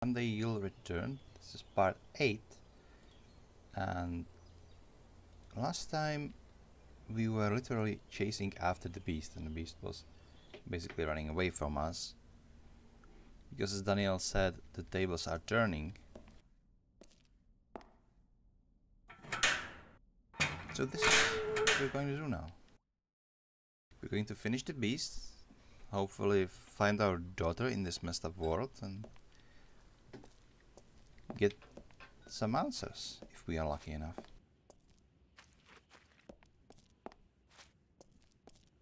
One day you'll return. This is part 8. And last time we were literally chasing after the beast, and the beast was basically running away from us. Because as Daniel said, the tables are turning. So this is what we're going to do now. We're going to finish the beast, hopefully find our daughter in this messed up world, and get some answers if we are lucky enough.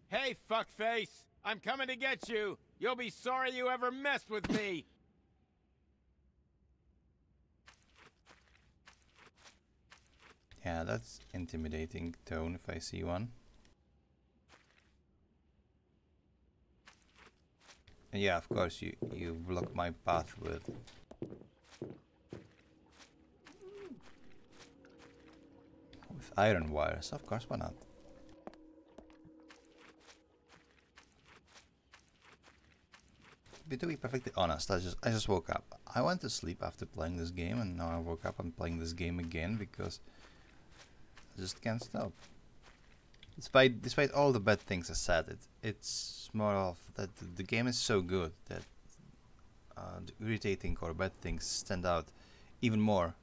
Hey, fuckface! I'm coming to get you! You'll be sorry you ever messed with me! Yeah, that's intimidating tone if I see one. And yeah, of course you block my path with iron wires. Of course, why not? But to be perfectly honest, I just woke up. I went to sleep after playing this game, and now I woke up and playing this game again because I just can't stop. Despite all the bad things I said, it's more of that the game is so good that the irritating or bad things stand out even more.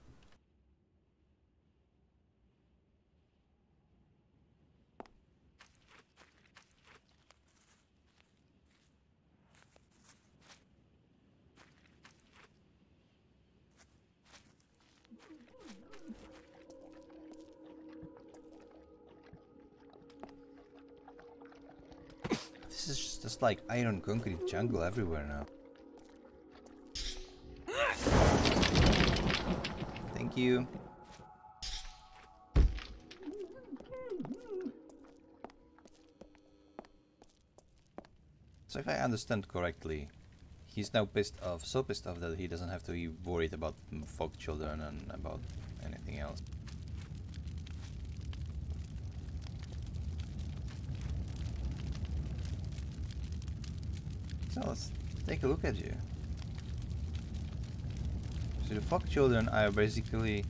This is just like iron concrete jungle everywhere now. Thank you. So if I understand correctly, he's now so pissed off that he doesn't have to be worried about folk children and about anything else. So let's take a look at you. So the folk children are basically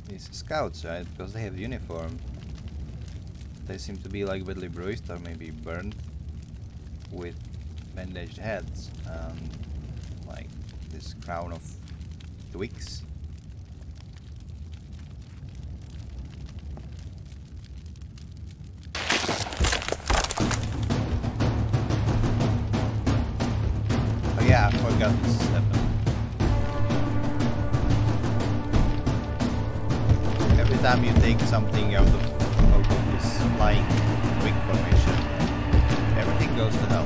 these scouts, right? Because they have uniform. They seem to be like badly bruised or maybe burned with bandaged heads and like this crown of twigs. Oh yeah, I forgot this happened. Every time you take something out of this flying twig formation, everything goes to hell.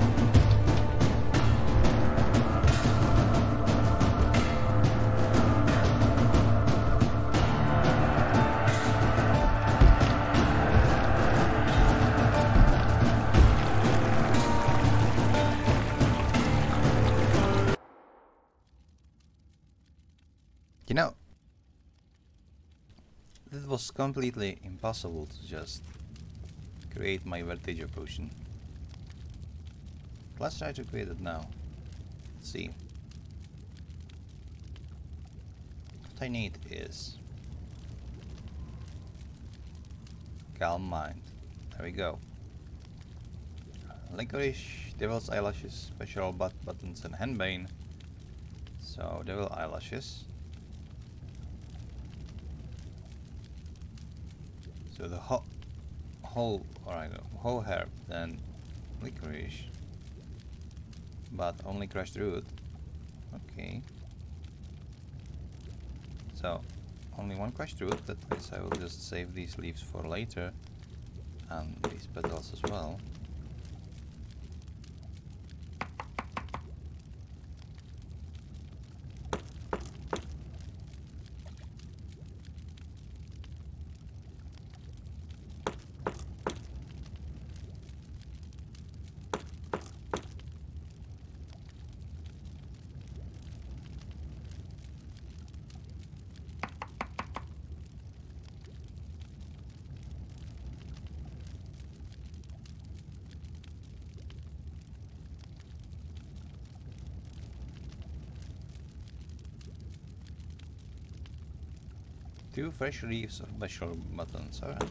You know, it was completely impossible to just create my Vertigo potion. Let's try to create it now. Let's see. What I need is calm mind. There we go. Licorice, devil's eyelashes, special butt buttons, and henbane. So devil eyelashes. So the whole herb, then licorice, but only crushed root. Okay. So only one crushed root. That means I will just save these leaves for later, and these petals as well. 2 fresh leaves of special buttons. Alright.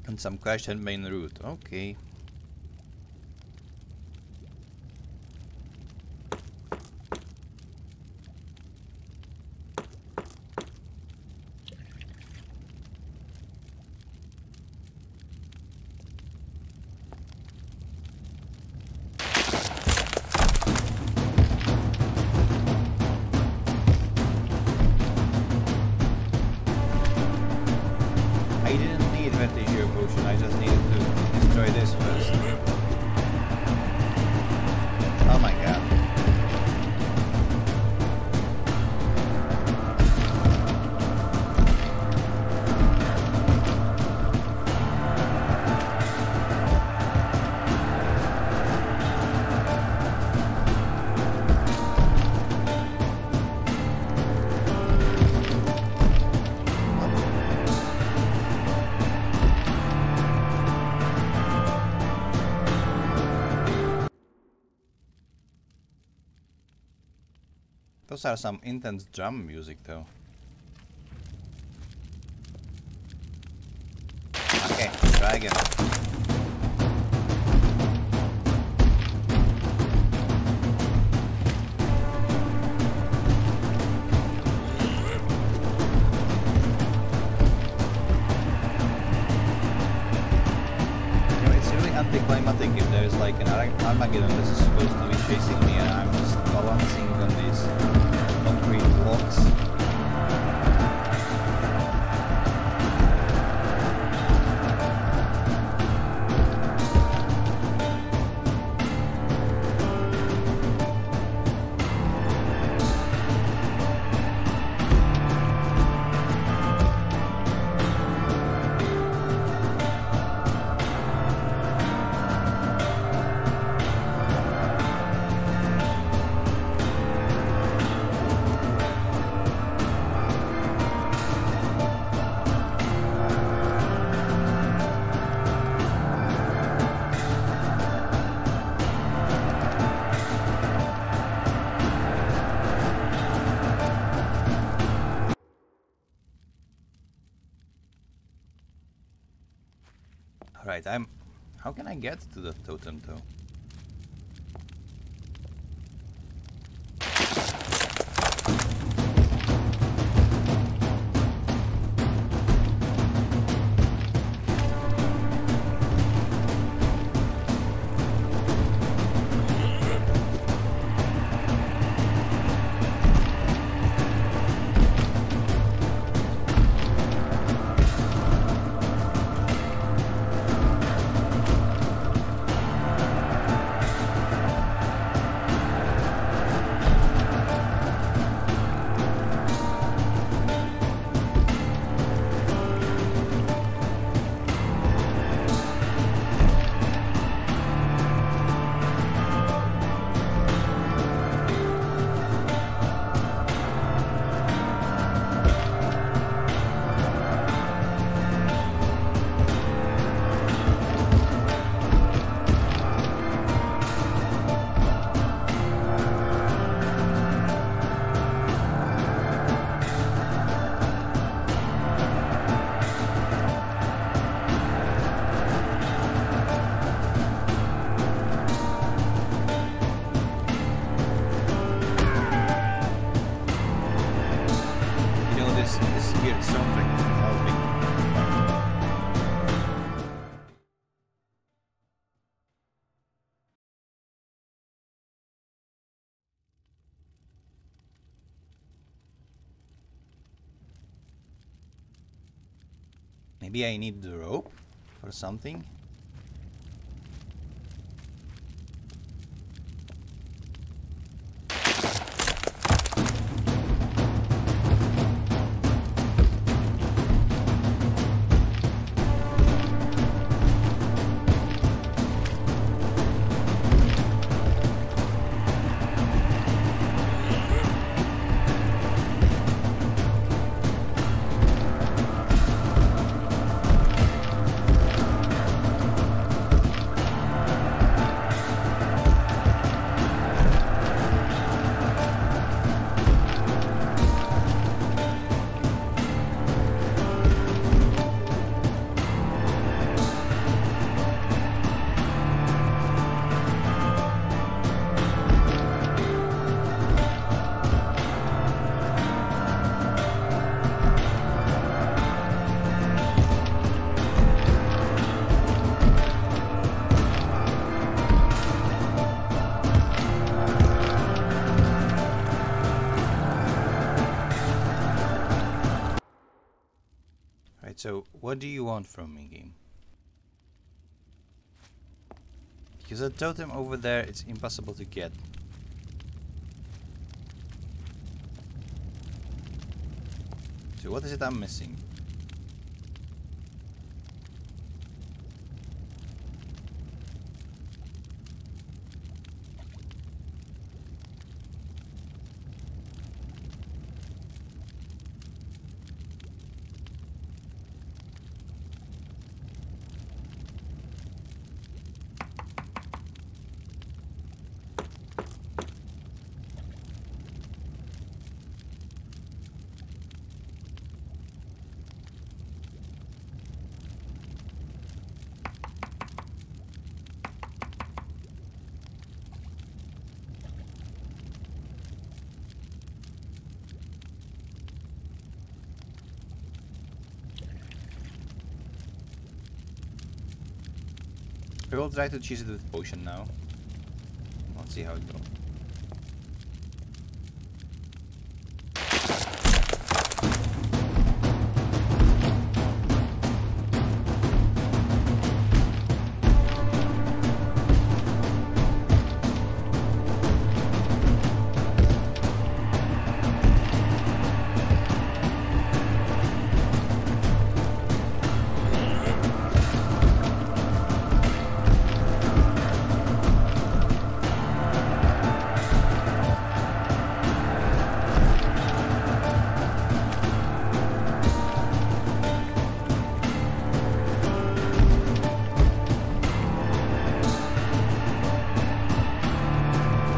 And some question main route. Okay. I just needed to destroy this first. Oh my god. Those are some intense drum music though. Okay, try again. You know, it's really anticlimactic if there's like an Armageddon that's supposed to be chasing me and I'm just balancing on these concrete blocks. Right, how can I get to the totem though? Maybe I need the rope or something. Right, so what do you want from me, game? Because that totem over there, it's impossible to get. So what is it I'm missing? We will try to cheese it with potion now. Let's see how it goes.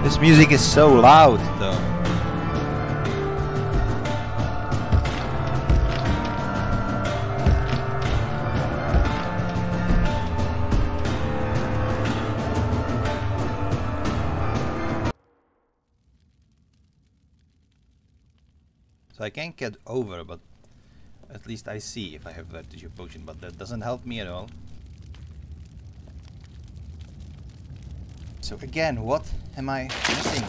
This music is so loud, though. So I can't get over, but at least I see if I have vertige potion, but that doesn't help me at all. So again, what am I missing?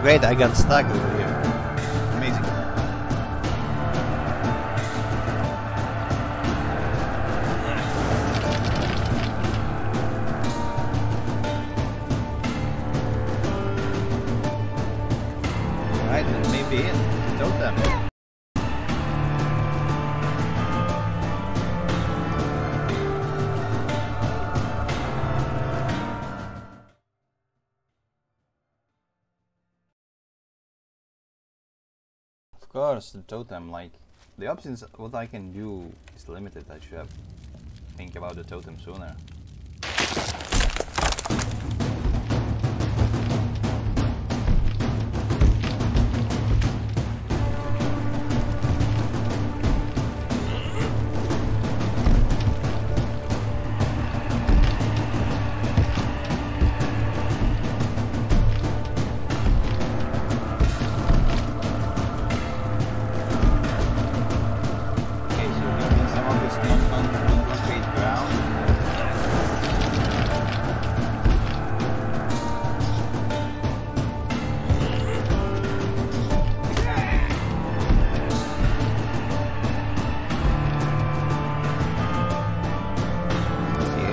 Great, I got stuck over here. Amazing. Alright, then maybe in totem. Of course, the totem, like, the options, what I can do is limited. I should have think about the totem sooner.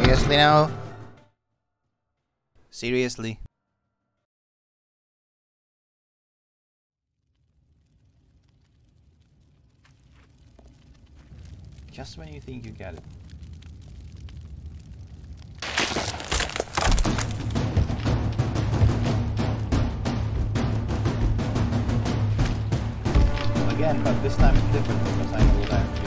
Seriously now? Seriously? Just when you think you get it. Again, but this time it's different because I know what I'm doing.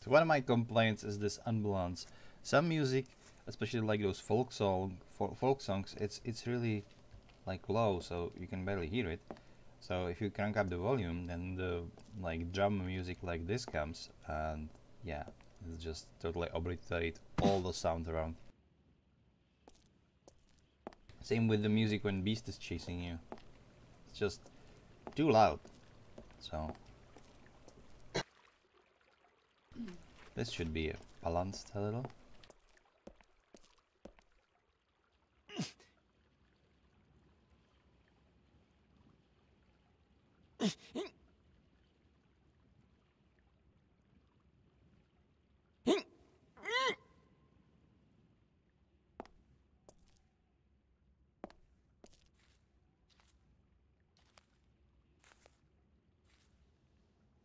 One of my complaints is this unbalance. Some music, especially like those folk songs, it's really like low, so you can barely hear it. So if you crank up the volume, then the like drum music like this comes, and yeah, it's just totally obliterate all the sound around. Same with the music when Beast is chasing you. It's just too loud. So this should be balanced a little.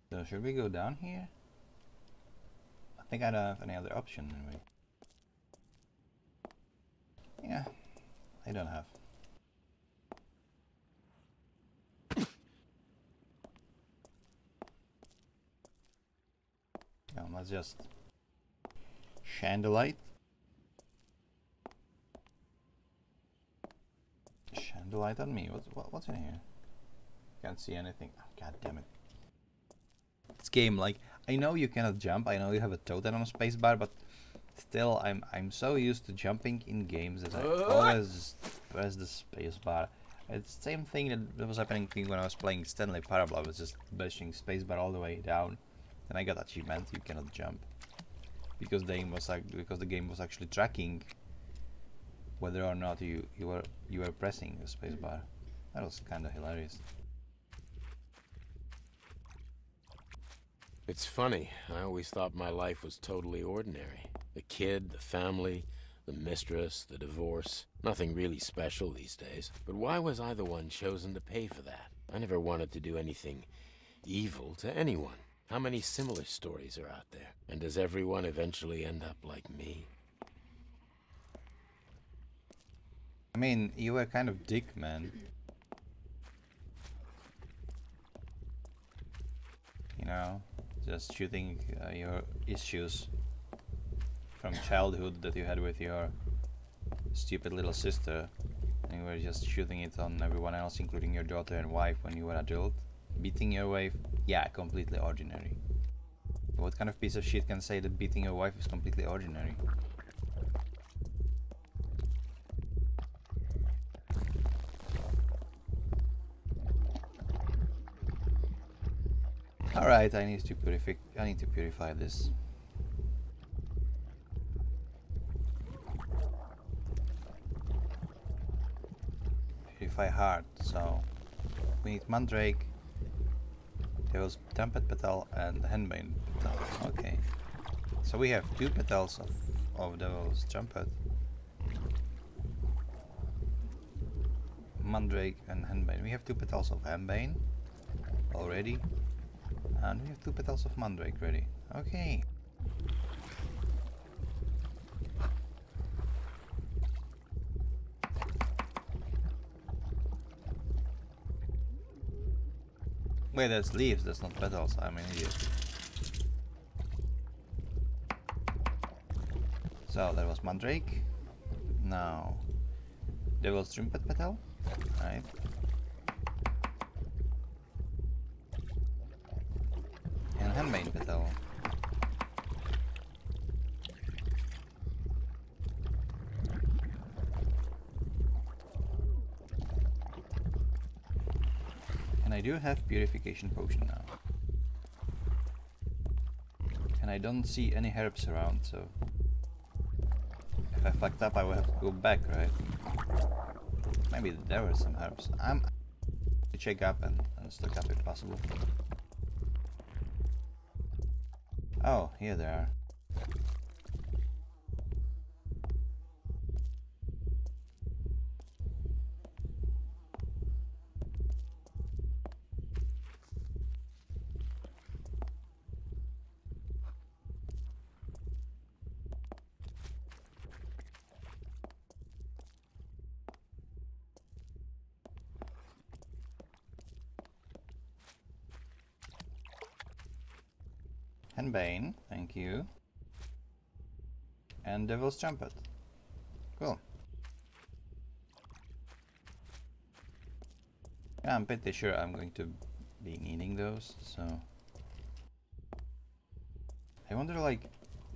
So should we go down here? I think I don't have any other option anyway. Yeah, I don't have. Let's just shine the light. Shine the light on me. What's in here? Can't see anything. Oh, God damn it. This game, like, I know you cannot jump. I know you have a totem on a spacebar, but still, I'm so used to jumping in games that I always just press the spacebar. It's the same thing that was happening to me when I was playing Stanley Parable. I was just bashing spacebar all the way down. And I got achievement, you cannot jump. Because the game was actually tracking whether or not you were pressing the spacebar. That was kinda hilarious. It's funny, I always thought my life was totally ordinary. The kid, the family, the mistress, the divorce. Nothing really special these days. But why was I the one chosen to pay for that? I never wanted to do anything evil to anyone. How many similar stories are out there? And does everyone eventually end up like me? I mean, you were kind of dick, man. You know, just shooting your issues from childhood that you had with your stupid little sister. And you were just shooting it on everyone else, including your daughter and wife when you were adult. Beating your wife, yeah, completely ordinary. What kind of piece of shit can say that beating your wife is completely ordinary? Alright, I need to purify this. Purify heart, so we need mandrake. There was trumpet petal and henbane petal. Okay. So we have 2 petals of those trumpet. Mandrake and henbane. We have 2 petals of henbane already. And we have 2 petals of mandrake ready. Okay. Wait, that's leaves, that's not petals. I'm an idiot. So, that was Mandrake. Now, Devil's Trumpet Petal. Right. And Henbane Petal. And I do have Purification Potion now. And I don't see any herbs around, so if I fucked up I will have to go back, right? Maybe there were some herbs. I'm to check up and stock up if possible. Oh, here they are. Henbane, thank you. And Devil's Trumpet. Cool. Yeah, I'm pretty sure I'm going to be needing those, so... I wonder, like,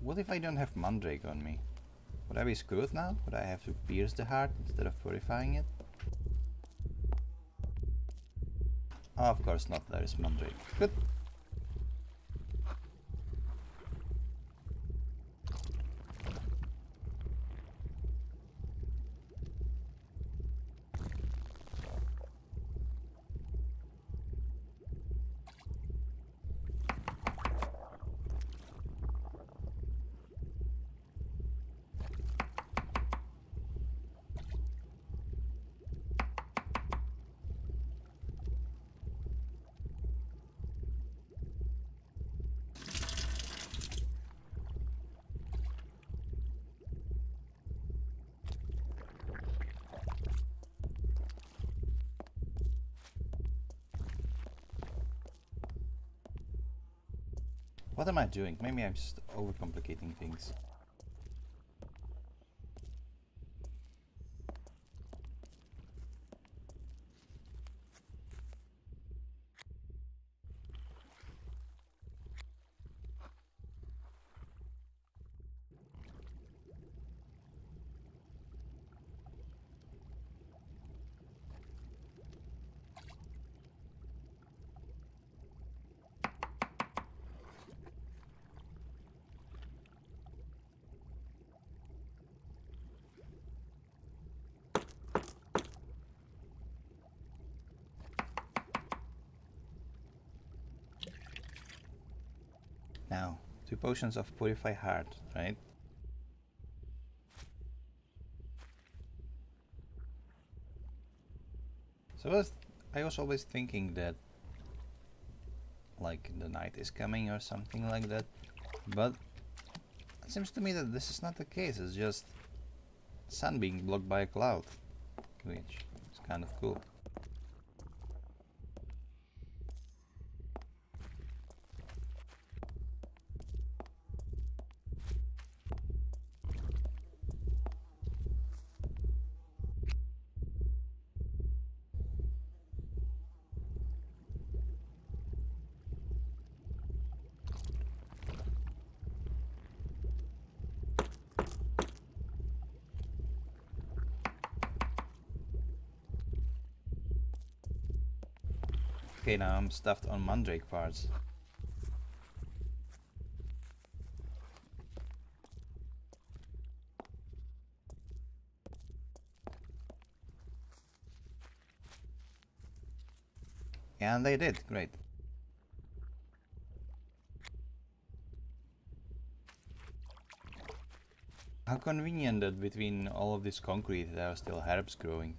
what if I don't have Mandrake on me? Would I be screwed now? Would I have to pierce the heart instead of purifying it? Oh, of course not, there is Mandrake. Good. What am I doing? Maybe I'm just overcomplicating things. Now, 2 potions of Purify Heart, right? So I was always thinking that like the night is coming or something like that, but it seems to me that this is not the case. It's just sun being blocked by a cloud, which is kind of cool. Okay, now I'm stuffed on Mandrake parts. And they did, great. How convenient that between all of this concrete there are still herbs growing.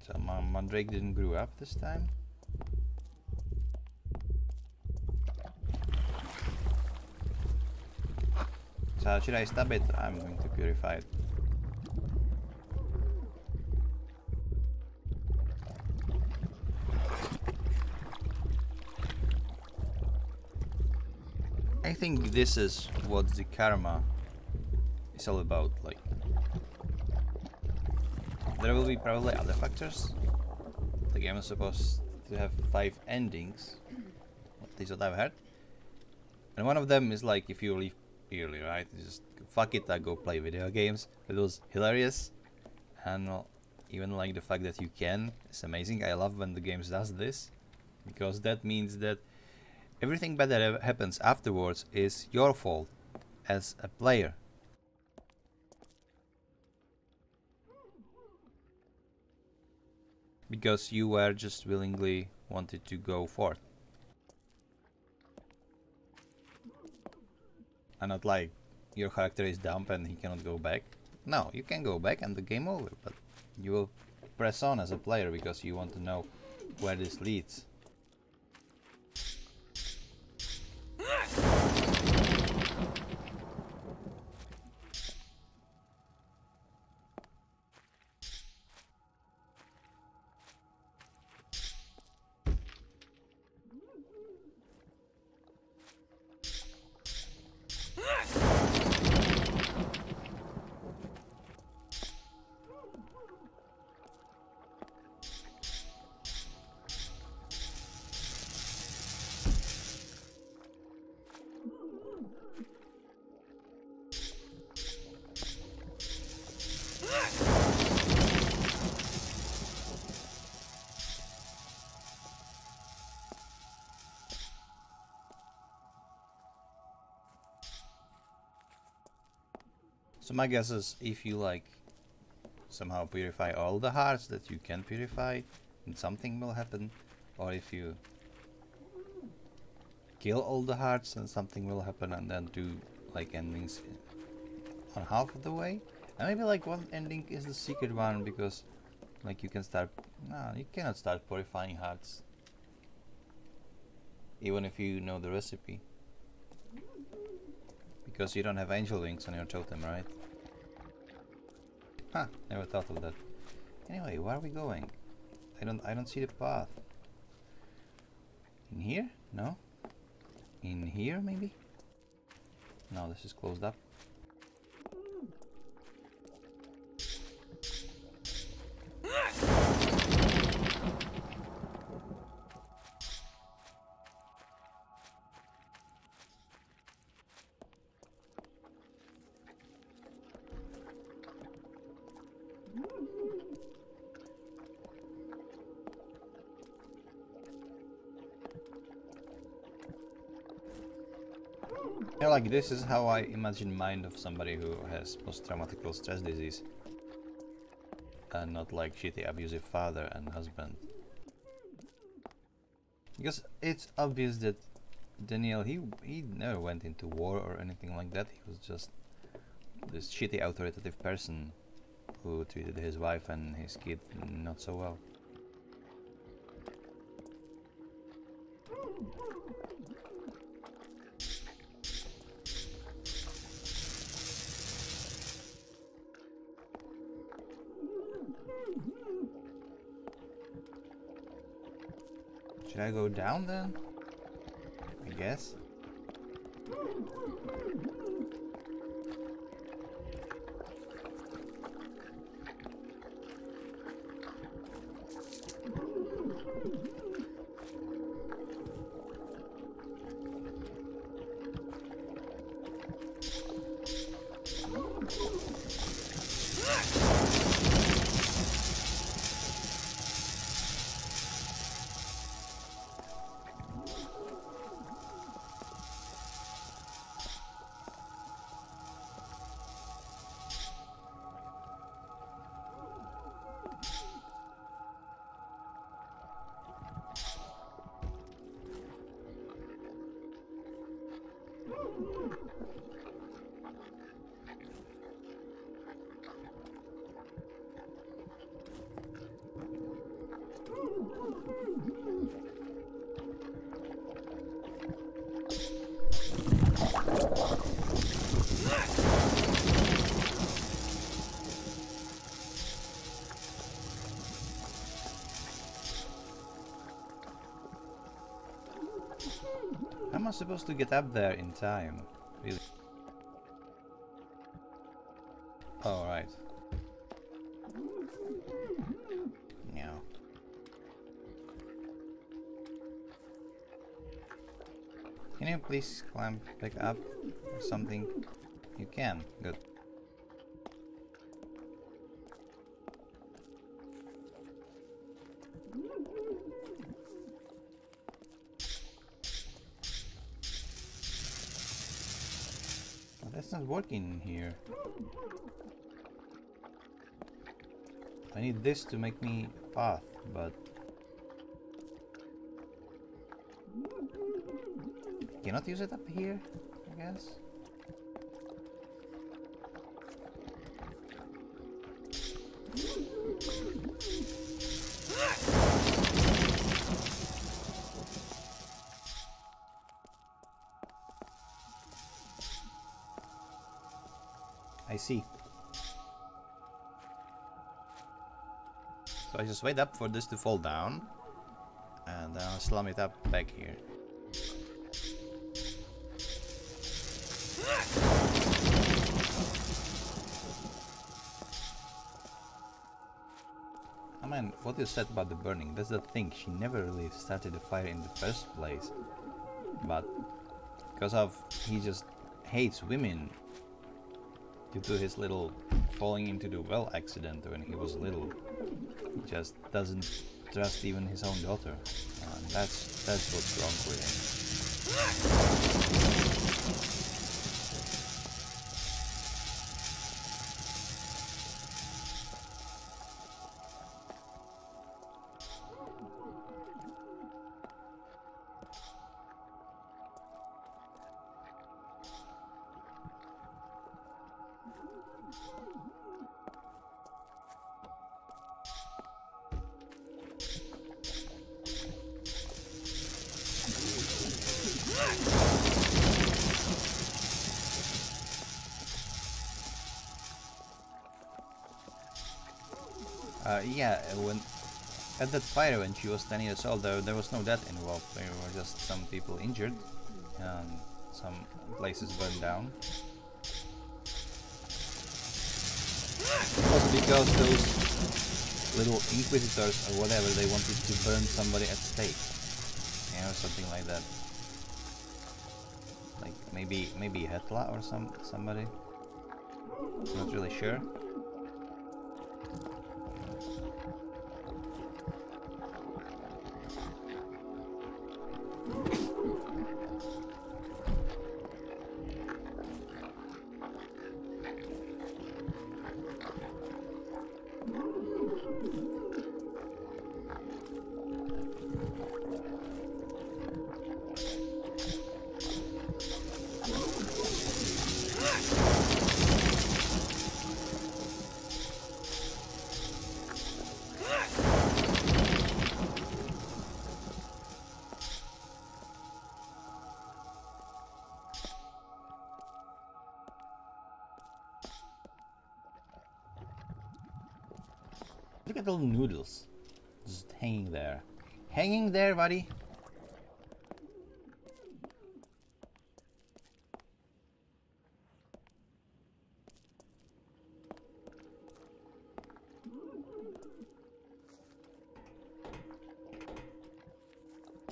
So my Mandrake didn't grow up this time. should I stab it? I'm going to purify it. I think this is what the karma is all about. Like, there will be probably other factors. The game is supposed to have 5 endings. At least what I've heard. And one of them is like if you leave early, right? You just fuck it, I go play video games. It was hilarious. And well, even like the fact that you can is amazing. I love when the game does this. Because that means that everything bad that happens afterwards is your fault as a player. Because you were just willingly wanted to go forth. And not like your character is dumb and he cannot go back. No, you can go back and the game over, but you will press on as a player because you want to know where this leads. So my guess is if you like somehow purify all the hearts that you can purify, then something will happen. Or if you kill all the hearts, then something will happen, and then do like endings on half of the way. And maybe like one ending is the secret one because like you can start, no, you cannot start purifying hearts even if you know the recipe. Because you don't have angel wings on your totem, right? Huh, never thought of that. Anyway, where are we going? I don't see the path. In here? No? In here maybe? No, this is closed up. Yeah, like this is how I imagine mind of somebody who has post-traumatic stress disease. And not like shitty abusive father and husband. Because it's obvious that Daniel, he never went into war or anything like that. He was just this shitty authoritative person who treated his wife and his kid not so well. Should I go down then? I guess. How am I supposed to get up there in time? Really? Oh, right. Yeah. Can you please climb back up or something? You can. Good. Oh, that's not working here. I need this to make me path, but cannot use it up here, I guess. I see. So I just wait up for this to fall down, and then I'll slam it up back here. I mean, what you said about the burning, that's the thing, she never really started the fire in the first place. But because of, he just hates women due to his little falling into the well accident when he was little. He just doesn't trust even his own daughter. That's what's wrong with him. Yeah, when at that fire when she was 10 years old, there was no death involved. There were just some people injured and some places burned down. It was because those little inquisitors or whatever, they wanted to burn somebody at stake, you know, something like that. Like maybe Hitler or somebody. Not really sure. Look at the little noodles, just hanging there. Hanging there, buddy.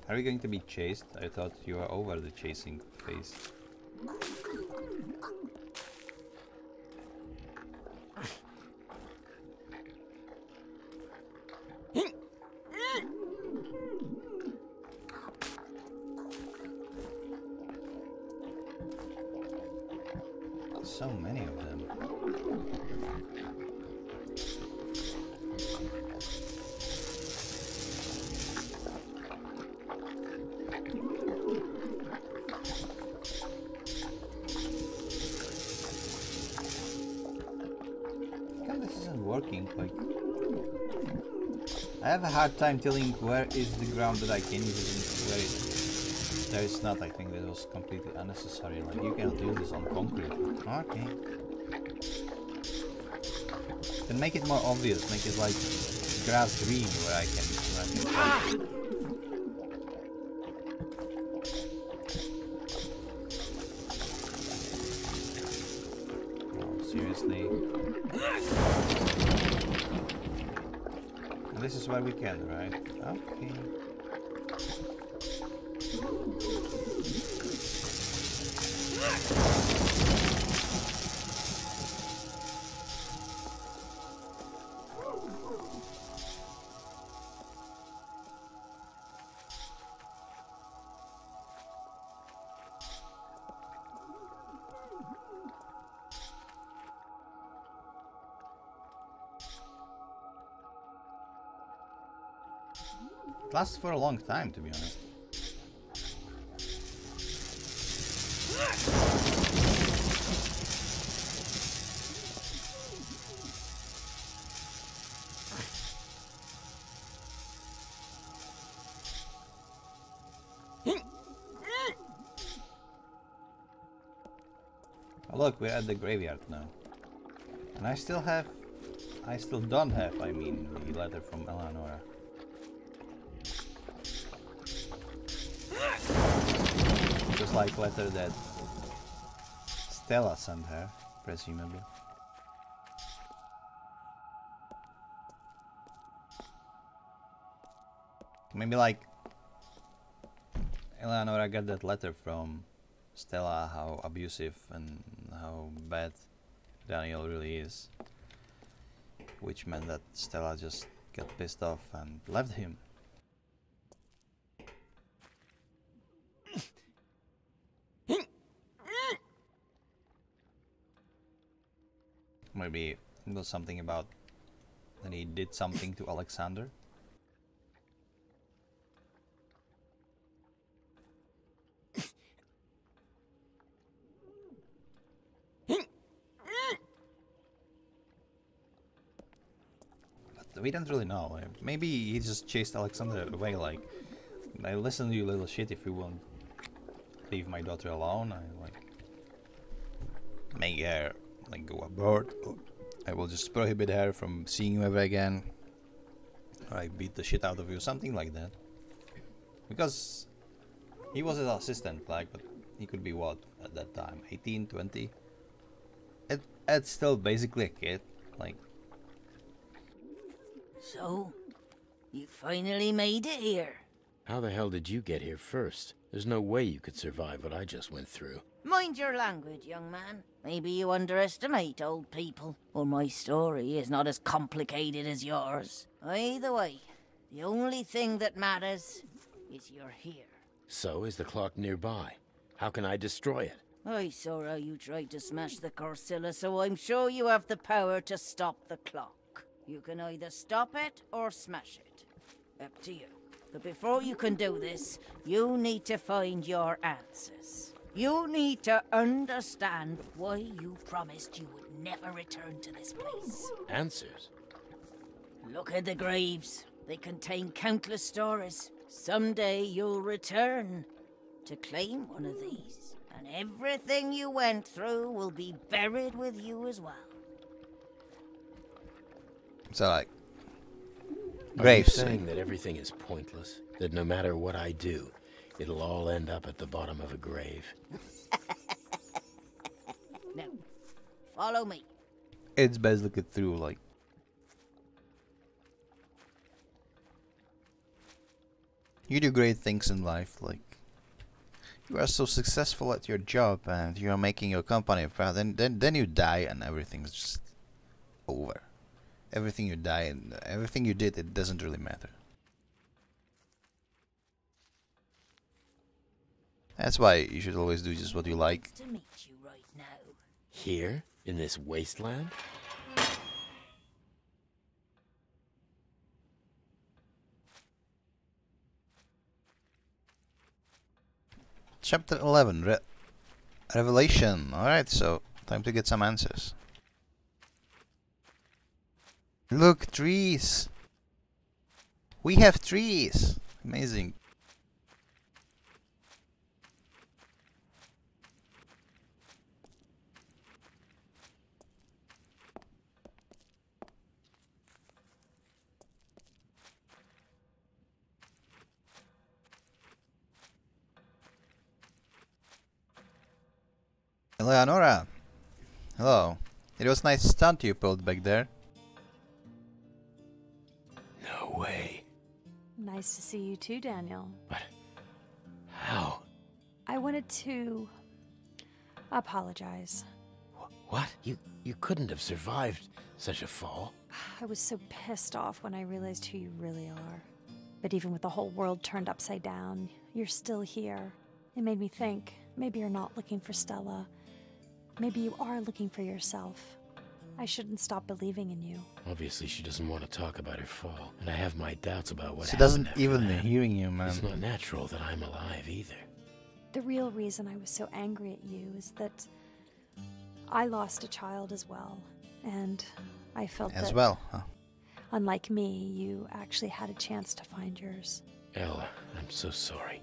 Are we going to be chased? I thought you were over the chasing phase. So many of them. God, this isn't working. Like, I have a hard time telling where is the ground that I can use and where there is not. I think that was completely unnecessary. Like, you cannot use this on concrete. Okay. Then make it more obvious. Make it like grass green where I can seriously. And this is where we can, right? Okay. It lasts for a long time, to be honest. Oh, look, we're at the graveyard now. And I still don't have, I mean, the letter from Eleonora. Just like letter that Stella sent her, presumably. Maybe like Eleonora got that letter from Stella, how abusive and how bad Daniel really is. Which meant that Stella just got pissed off and left him. Maybe it was something about that he did something to Alexander. But we don't really know. Maybe he just chased Alexander away like, I listen to you little shit if you won't leave my daughter alone. I like make her like go abroad. I will just prohibit her from seeing you ever again. Or I beat the shit out of you, something like that. Because he was his assistant, like, but he could be what at that time, 18, 20? It's still basically a kid, like. So, you finally made it here. How the hell did you get here first? There's no way you could survive what I just went through. Mind your language, young man. Maybe you underestimate old people, or my story is not as complicated as yours. Either way, the only thing that matters is you're here. So is the clock nearby? How can I destroy it? I saw how you tried to smash the Corcilla, so I'm sure you have the power to stop the clock. You can either stop it or smash it. Up to you. But before you can do this, you need to find your answers. You need to understand why you promised you would never return to this place. Answers? Look at the graves. They contain countless stories. Someday you'll return to claim one of these, and everything you went through will be buried with you as well. So like, Are you graves. saying that everything is pointless? That no matter what I do, it'll all end up at the bottom of a grave? Now, follow me. It's best look it through, like. You do great things in life, like. You are so successful at your job and you are making your company proud, then you die and everything's just over. Everything you die and everything you did, it doesn't really matter. That's why you should always do just what you like. Nice to meet you right now. Here? In this wasteland? Chapter 11, Revelation. Alright, so time to get some answers. Look, trees! We have trees! Amazing. Eleonora! Hello. It was a nice stunt you pulled back there. No way. Nice to see you too, Daniel. But how? I wanted to apologize. What? You couldn't have survived such a fall. I was so pissed off when I realized who you really are. But even with the whole world turned upside down, you're still here. It made me think, maybe you're not looking for Stella. Maybe you are looking for yourself. I shouldn't stop believing in you. Obviously, she doesn't want to talk about her fall, and I have my doubts about what She happened doesn't after even that. hearing you, man. It's not natural that I'm alive either. The real reason I was so angry at you is that I lost a child as well, and I felt As that, well, huh? unlike me, you actually had a chance to find yours. Ella, I'm so sorry.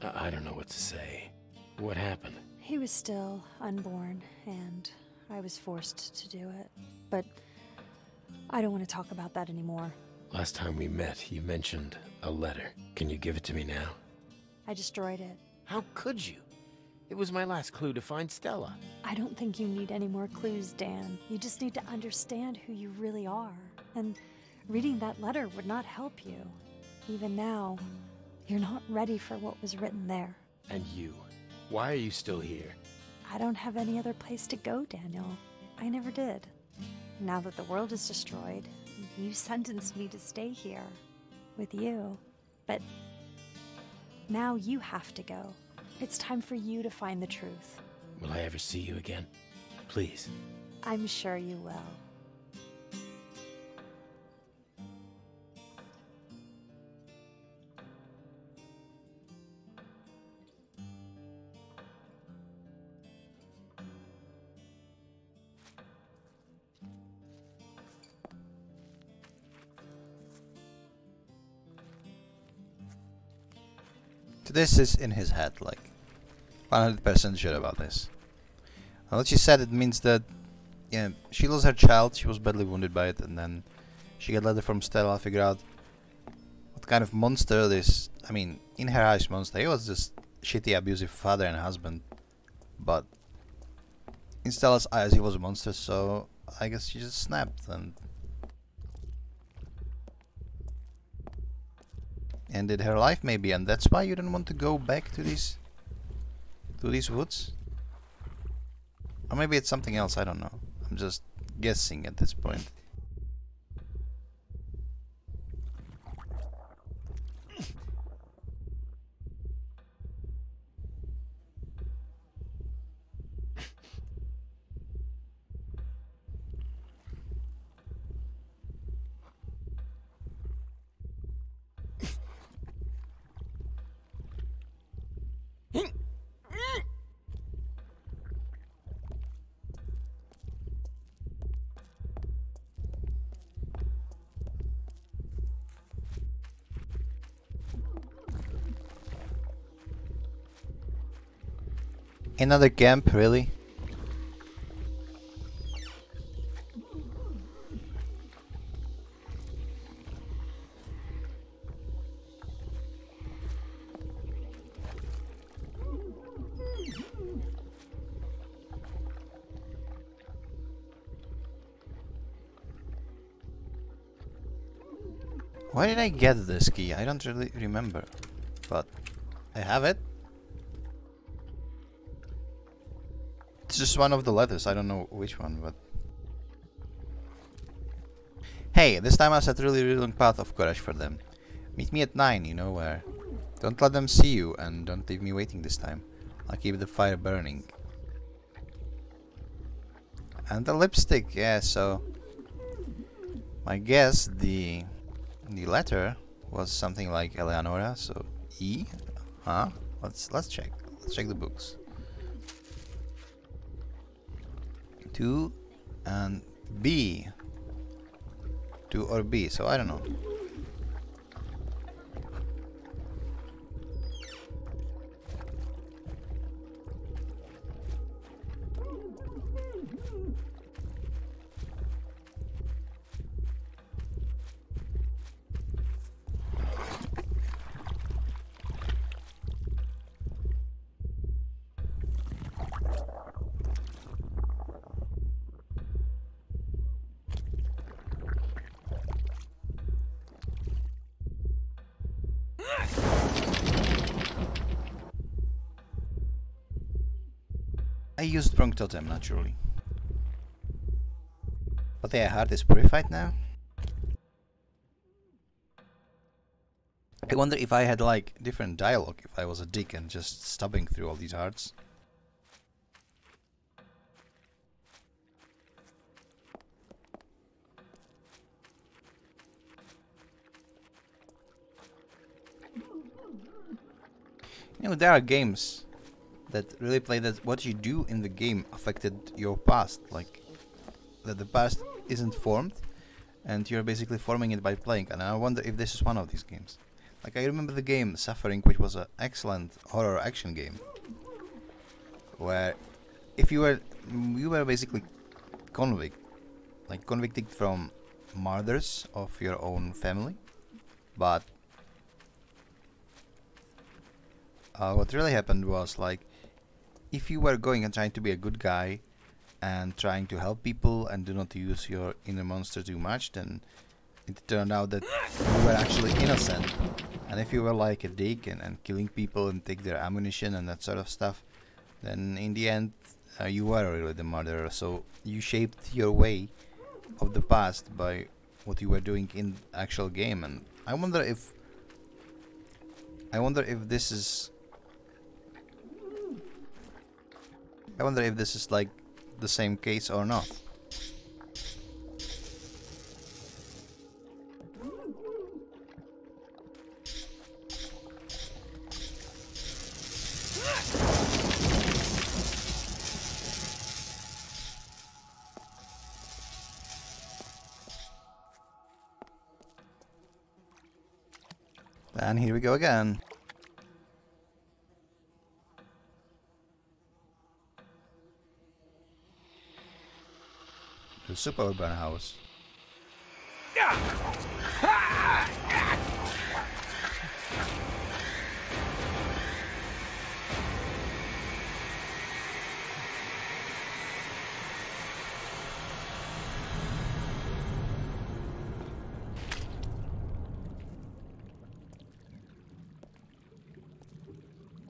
I don't know what to say. What happened? He was still unborn, and I was forced to do it. But I don't want to talk about that anymore. Last time we met, you mentioned a letter. Can you give it to me now? I destroyed it. How could you? It was my last clue to find Stella. I don't think you need any more clues, Dan. You just need to understand who you really are. And reading that letter would not help you. Even now, you're not ready for what was written there. And you? Why are you still here? I don't have any other place to go, Daniel. I never did. Now that the world is destroyed, you sentenced me to stay here with you. But now you have to go. It's time for you to find the truth. Will I ever see you again? Please. I'm sure you will. So this is in his head, like 100% sure about this. Well, what she said, it means that yeah, she lost her child, she was badly wounded by it, and then she got a letter from Stella, figure out what kind of monster this, I mean, in her eyes monster, he was just shitty abusive father and husband, but in Stella's eyes he was a monster, so I guess she just snapped and ended her life maybe, and that's why you don't want to go back to these woods? Or maybe it's something else, I don't know. I'm just guessing at this point. Another camp, really? Why did I get this key? I don't really remember, but I have it. It's just one of the letters, I don't know which one, but... Hey, this time I set a really long path of courage for them. Meet me at 9, you know where. Don't let them see you, and don't leave me waiting this time. I'll keep the fire burning. And the lipstick, yeah, so... I guess the letter was something like Eleonora, so E? Huh? Let's check. Let's check the books. 2 and B. 2 or B, so I don't know. I used wrong totem, naturally. But their heart is purified now. I wonder if I had like different dialogue if I was a dick and just stubbing through all these hearts. You know, there are games that really play that what you do in the game affected your past, like that the past isn't formed and you're basically forming it by playing, and I wonder if this is one of these games. Like, I remember the game Suffering, which was an excellent horror action game, where if you were basically convicted from murders of your own family, but what really happened was, like, if you were going and trying to be a good guy and trying to help people and do not use your inner monster too much, then it turned out that you were actually innocent. And if you were like a dick and killing people and take their ammunition and that sort of stuff, then in the end you were really the murderer. So you shaped your way of the past by what you were doing in the actual game. And I wonder if this is like the same case or not. And here we go again. The super urban house.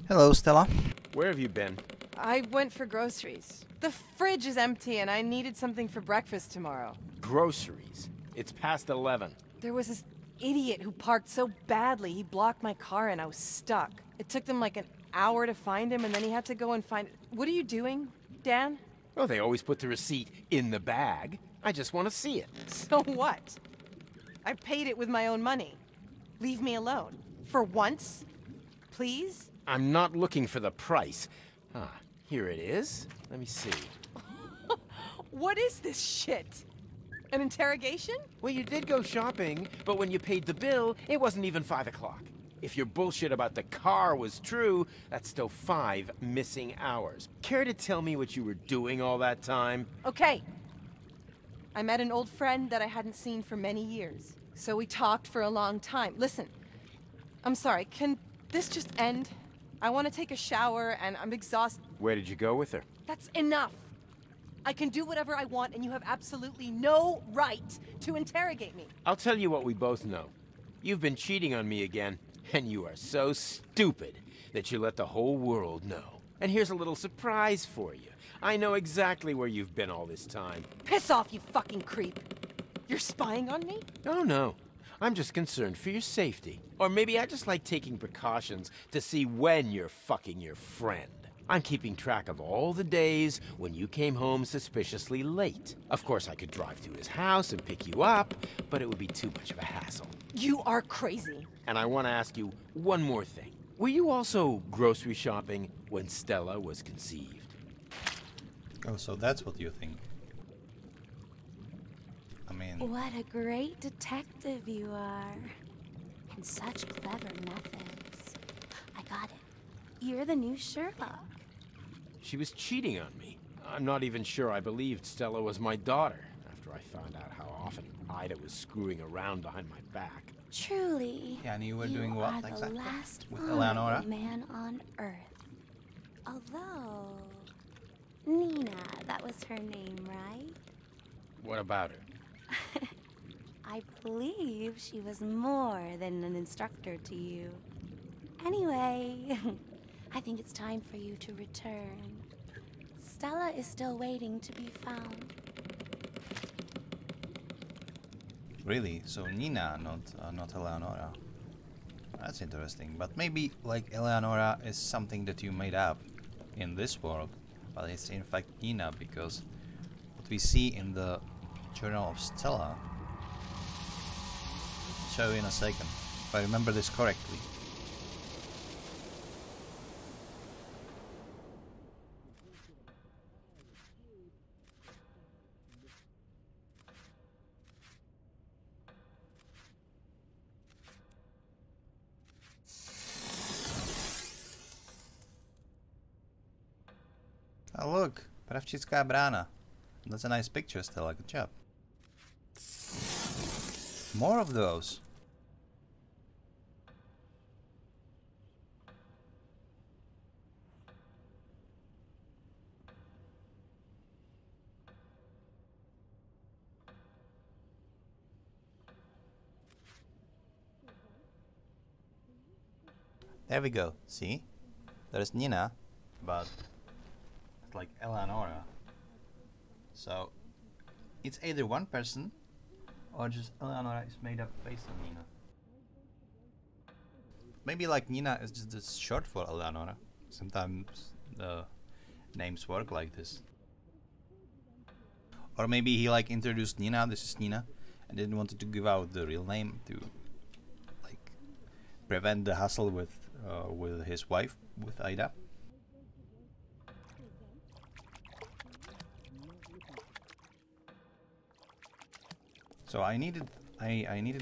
Hello, Stella. Where have you been? I went for groceries. The fridge is empty and I needed something for breakfast tomorrow. Groceries. It's past 11. There was this idiot who parked so badly he blocked my car and I was stuck. It took them like an hour to find him and then he had to go and find... What are you doing, Dan? Well, they always put the receipt in the bag. I just want to see it. So what? I paid it with my own money. Leave me alone. For once. Please? I'm not looking for the price. Ah, here it is. Let me see. What is this shit? An interrogation? Well, you did go shopping, but when you paid the bill, it wasn't even 5 o'clock. If your bullshit about the car was true, that's still 5 missing hours. Care to tell me what you were doing all that time? Okay. I met an old friend that I hadn't seen for many years. So we talked for a long time. Listen, I'm sorry, can this just end? I want to take a shower and I'm exhausted. Where did you go with her? That's enough. I can do whatever I want and you have absolutely no right to interrogate me. I'll tell you what we both know. You've been cheating on me again, and you are so stupid that you let the whole world know. And here's a little surprise for you. I know exactly where you've been all this time. Piss off, you fucking creep. You're spying on me? Oh, no. I'm just concerned for your safety. Or maybe I just like taking precautions to see when you're fucking your friend. I'm keeping track of all the days when you came home suspiciously late. Of course, I could drive to his house and pick you up, but it would be too much of a hassle. You are crazy. And I want to ask you one more thing. Were you also grocery shopping when Stella was conceived? Oh, so that's what you think. I mean... What a great detective you are. And such clever methods. I got it. You're the new Sherlock. She was cheating on me. I'm not even sure I believed Stella was my daughter after I found out how often Ida was screwing around behind my back. Truly. Yeah, and you were doing what are the exactly? last With vulnerable Eleonora? man on Earth. Although... Nina, that was her name, right? What about her? I believe she was more than an instructor to you. Anyway, I think it's time for you to return. Stella is still waiting to be found. Really? So Nina, not Eleonora. That's interesting. But maybe like Eleonora is something that you made up in this world, but it's in fact Nina, because what we see in the Journal of Stella. I'll show you in a second, if I remember this correctly. Oh look, Pravčická brána. That's a nice picture, Stella. Good job. More of those. There we go. See? There's Nina, but it's like Eleonora. So it's either one person or just Eleonora is made up based on Nina. Maybe like Nina is just short for Eleonora. Sometimes the names work like this. Or maybe he like introduced Nina, this is Nina, and didn't want to give out the real name to like prevent the hassle with his wife, with Ida. So I needed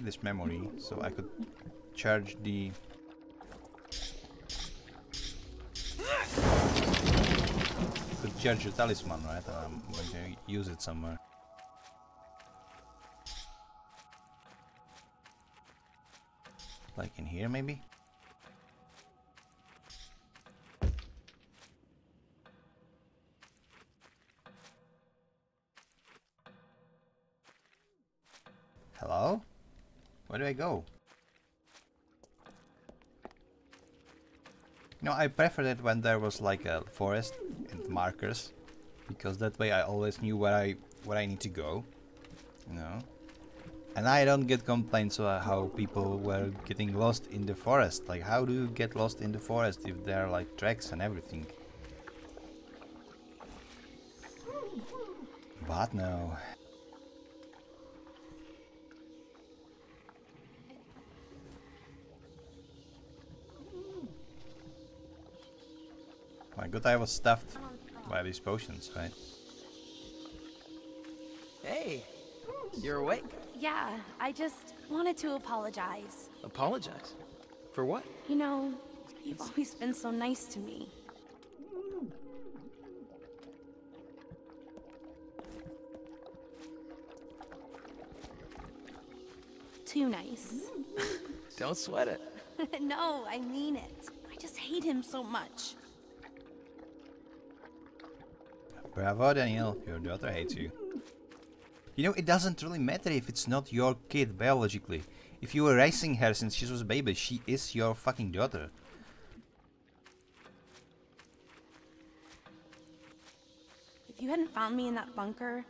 this memory so I could charge the talisman, right? I'm going to use it somewhere. Like in here maybe? Hello? Where do I go? You know, I preferred it when there was like a forest and markers, because that way I always knew where I need to go. You know? And I don't get complaints about how people were getting lost in the forest. Like, how do you get lost in the forest if there are like tracks and everything? But no. My god, I was stuffed by these potions, right? Hey, you're awake. Yeah, I just wanted to apologize. Apologize? For what? You know, you've always been so nice to me. Too nice. Don't sweat it. No, I mean it. I just hate him so much. Bravo, Daniel. Your daughter hates you. You know, it doesn't really matter if it's not your kid biologically. If you were raising her since she was a baby, she is your fucking daughter. If you hadn't found me in that bunker,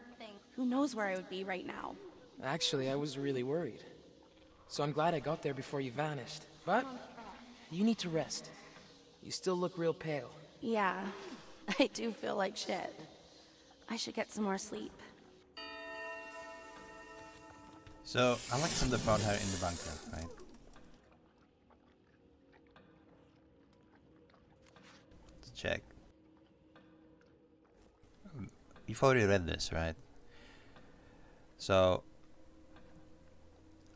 who knows where I would be right now. Actually, I was really worried. So I'm glad I got there before you vanished. But you need to rest. You still look real pale. Yeah, I do feel like shit. I should get some more sleep. So, Alexander found her in the bunker, right? Let's check. You've already read this, right? So,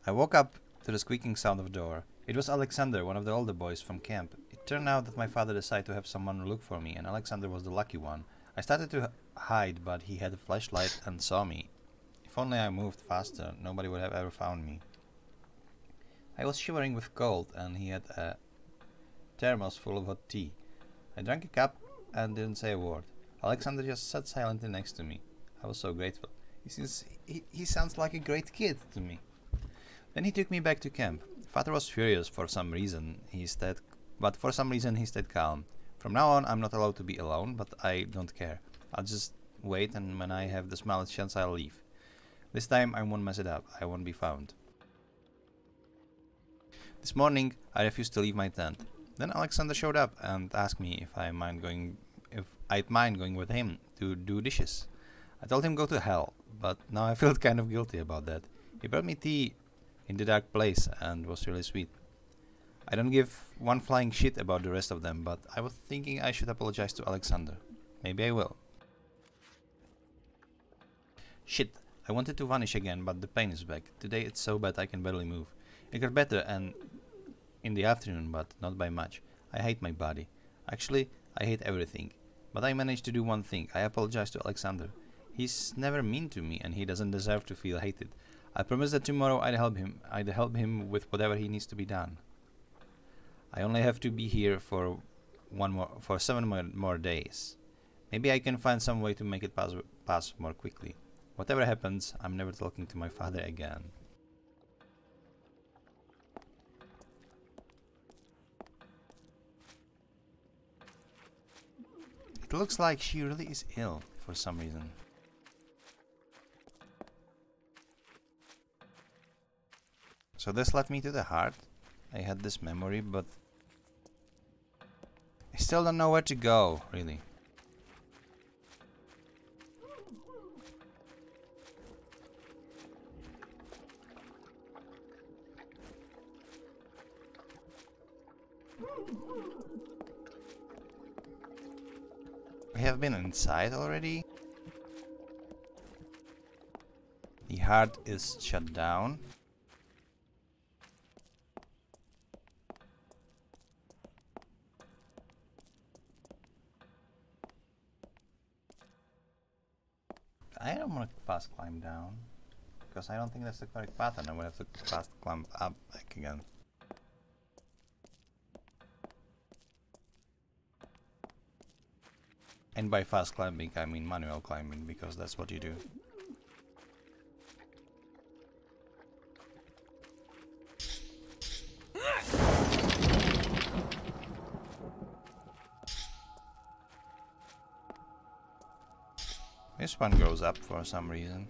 I woke up to the squeaking sound of the door. It was Alexander, one of the older boys from camp. It turned out that my father decided to have someone look for me, and Alexander was the lucky one. I started to hide, but he had a flashlight and saw me. If only I moved faster, nobody would have ever found me. I was shivering with cold, and he had a thermos full of hot tea. I drank a cup and didn't say a word. Alexander just sat silently next to me. I was so grateful. He sounds like a great kid to me. Then he took me back to camp. Father was furious for some reason, but for some reason he stayed calm. From now on, I'm not allowed to be alone, but I don't care. I'll just wait, and when I have the smallest chance, I'll leave. This time I won't mess it up. I won't be found. This morning I refused to leave my tent. Then Alexander showed up and asked me if I'd mind going with him to do dishes. I told him go to hell, but now I feel kind of guilty about that. He brought me tea in the dark place and was really sweet. I don't give one flying shit about the rest of them, but I was thinking I should apologize to Alexander. Maybe I will. Shit, I wanted to vanish again, but the pain is back. Today it's so bad I can barely move. It got better and in the afternoon, but not by much. I hate my body. Actually, I hate everything. But I managed to do one thing. I apologized to Alexander. He's never mean to me, and he doesn't deserve to feel hated. I promised that tomorrow I'd help him with whatever he needs to be done. I only have to be here for 7 more days. Maybe I can find some way to make it pass more quickly. Whatever happens, I'm never talking to my father again. It looks like she really is ill for some reason. So this led me to the heart. I had this memory, but I still don't know where to go, really. We have been inside already. The heart is shut down. I don't want to fast climb down, because I don't think that's the correct path, and I will have to fast climb up back again. And by fast climbing, I mean manual climbing, because that's what you do. This one goes up for some reason.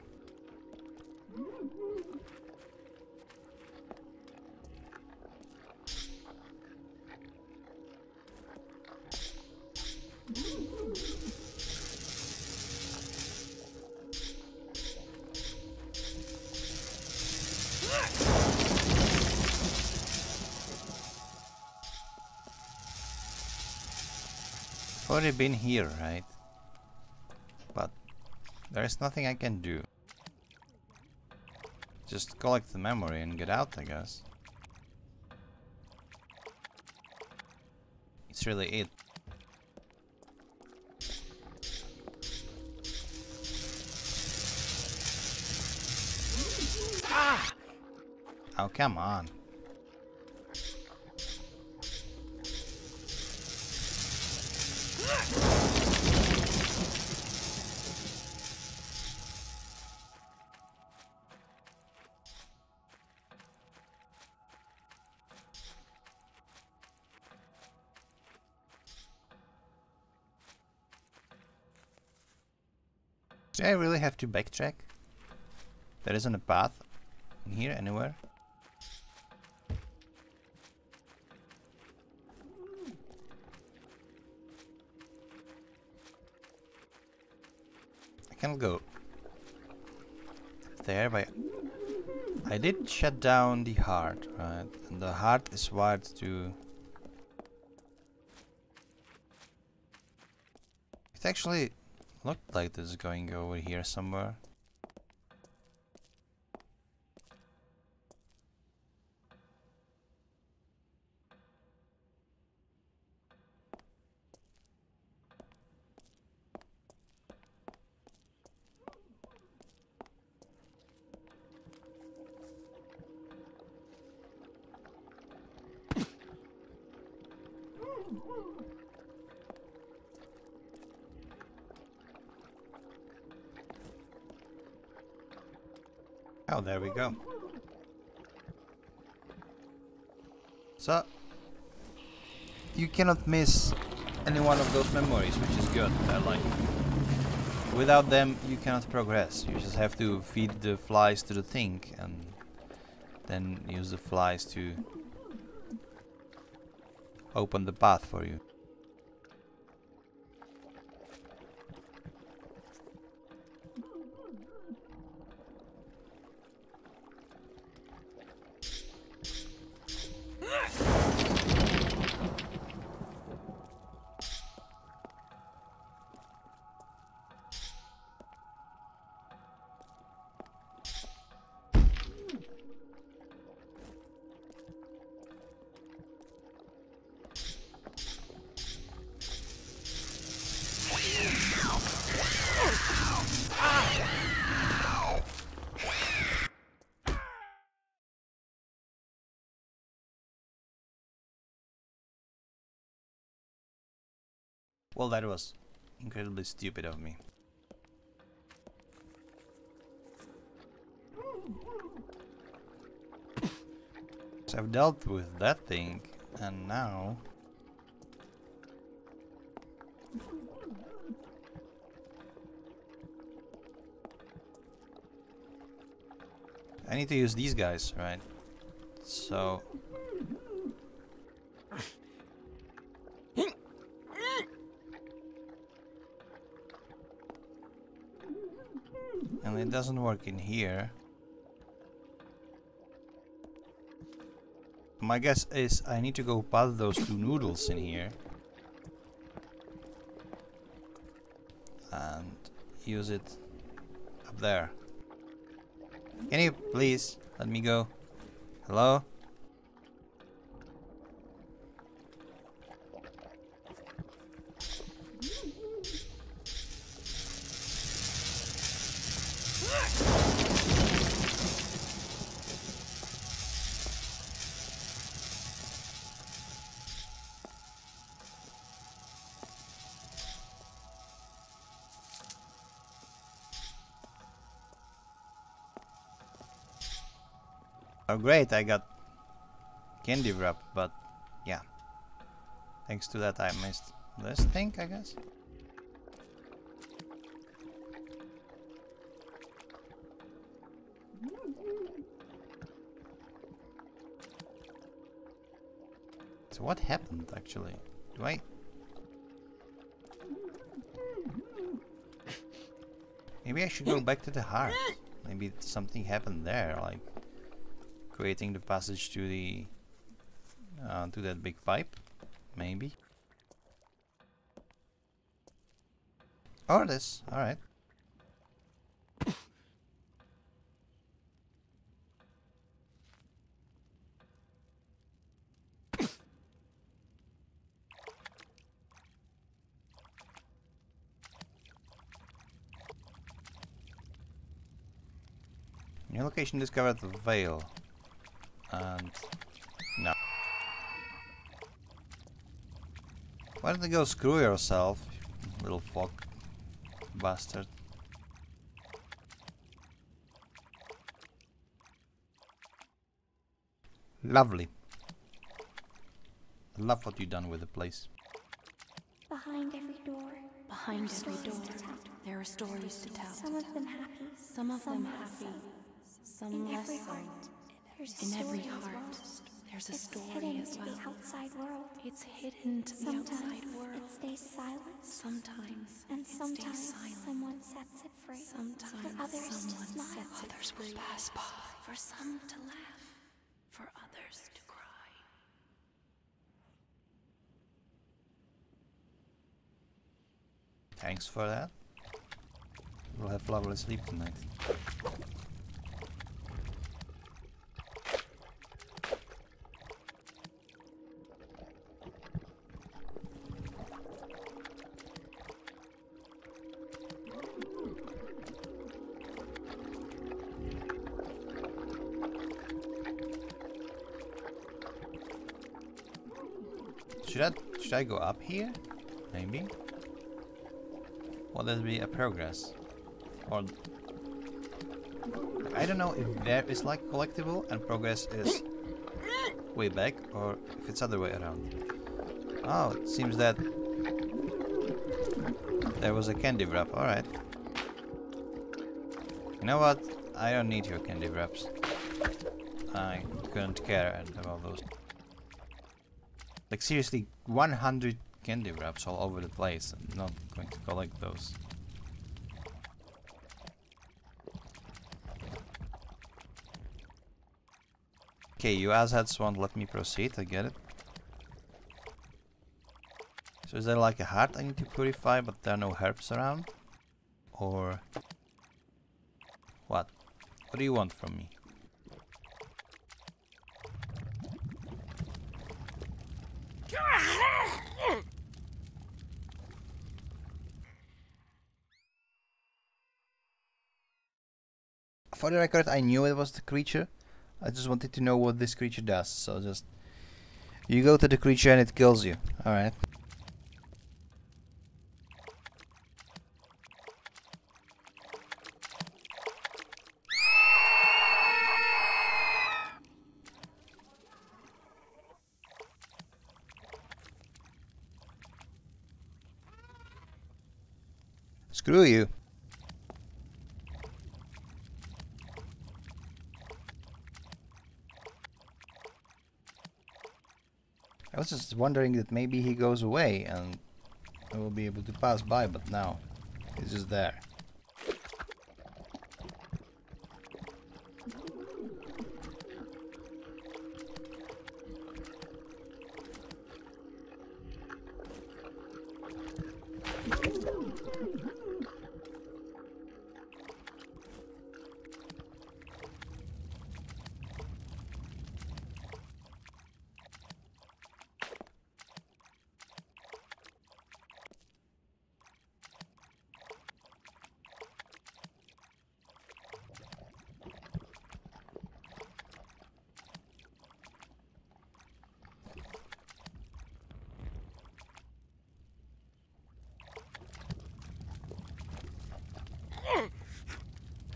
I've already been here, right? But there's nothing I can do. Just collect the memory and get out, I guess. It's really it. Ah! Oh, come on. Do I really have to backtrack? There isn't a path in here anywhere? I can go there, but I did shut down the heart, right? And the heart is wired to... It actually looked like this is going over here somewhere. Oh, there we go. So, you cannot miss any one of those memories, which is good. I like it. without them you cannot progress. You just have to feed the flies to the thing and then use the flies to open the path for you. Well, that was incredibly stupid of me. So I've dealt with that thing, and now I need to use these guys, right? So and it doesn't work in here. My guess is I need to go past those two noodles in here and use it up there. Can you please let me go? Hello? Oh great, I got candy wrap, but yeah. Thanks to that I missed this thing, I guess. So what happened actually? Do I... Maybe I should go back to the heart. Maybe something happened there, like creating the passage to the to that big pipe, maybe. Or this, all right. New location discovered, the veil. And no. Why don't you go screw yourself, little fuck bastard? Lovely. I love what you've done with the place. Behind every door. Behind every door, there are stories to tell. Some of them happy. Some of them happy. Some In less every so. heart, there's a In story every as heart, well. there's a It's story hidden as to well. the outside world. It's hidden to the Sometimes outside world. it stays silent, Sometimes and it stays sometimes silent. someone sets it free. Sometimes For others to someone smile. sets others will pass by. For some to laugh. For others to cry. Thanks for that. We'll have lovely sleep tonight. Should I go up here? Maybe? Will there be a progress? Or I don't know if there is like collectible and progress is way back, or if it's other way around. Oh, it seems that there was a candy wrap, alright. You know what? I don't need your candy wraps. I couldn't care about those. Like seriously, 100 candy wraps all over the place. I'm not going to collect those. Okay, you asshats won't let me proceed, I get it. So is there like a heart I need to purify but there are no herbs around? Or... what? What do you want from me? For the record, I knew it was the creature. I just wanted to know what this creature does, so just... you go to the creature and it kills you. Alright. Screw you. I was just wondering that maybe he goes away and I will be able to pass by, but now he's just there.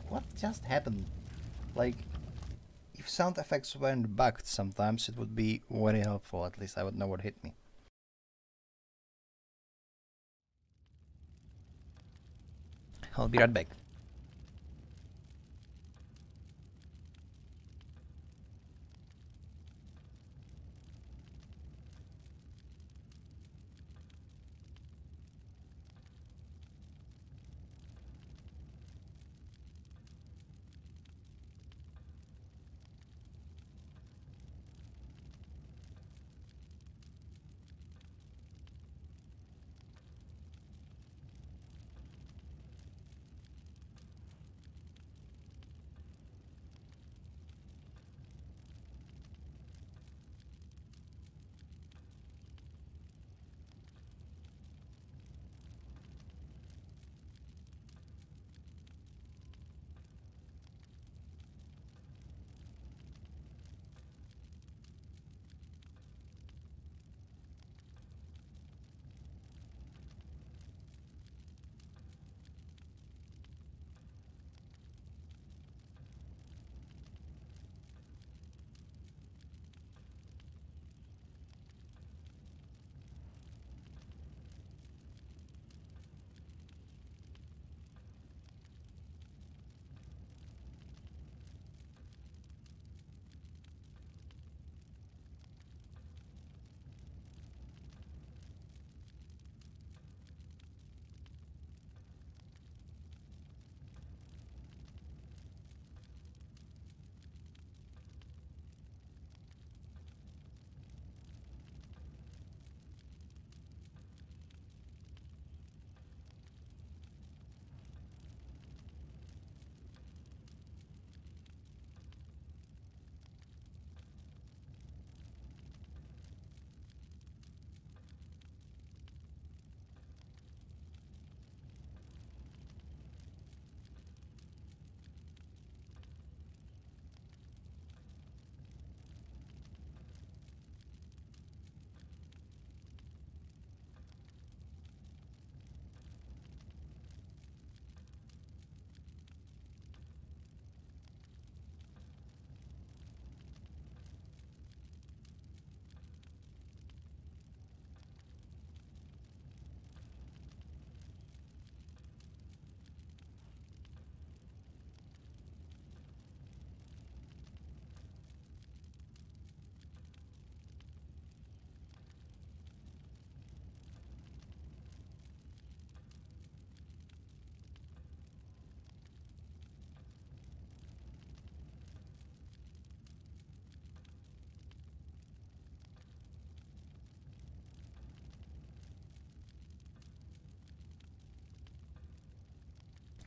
What just happened? Like, if sound effects weren't bugged sometimes, it would be very helpful. At least I would know what hit me. I'll be right back.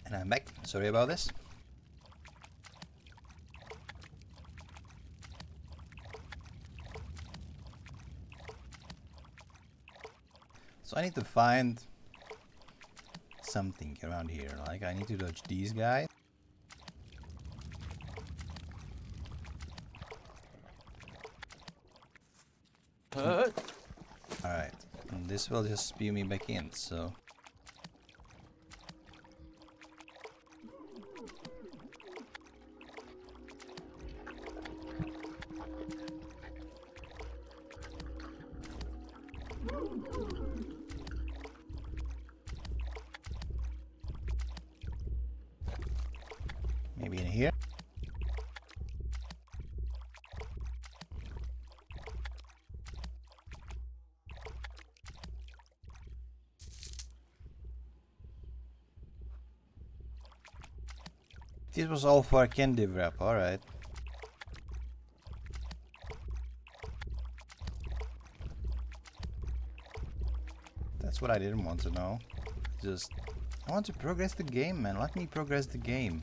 And I'm back. Sorry about this. So I need to find something around here. Like I need to dodge these guys. Alright. And this will just spew me back in, so... Maybe in here? This was all for a candy wrap, alright. That's what I didn't want to know. Just, I want to progress the game, man. Let me progress the game.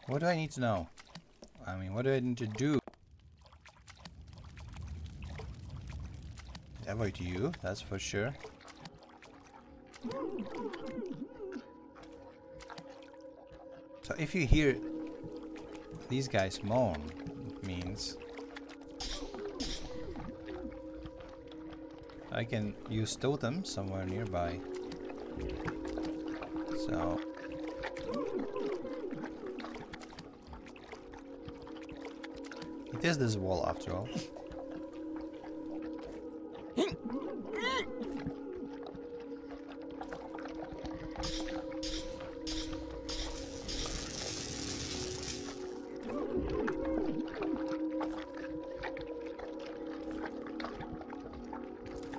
What do I need to know? I mean, what do I need to do? Avoid you, that's for sure. So if you hear these guys moan, it means I can use totem somewhere nearby. So it is this wall after all.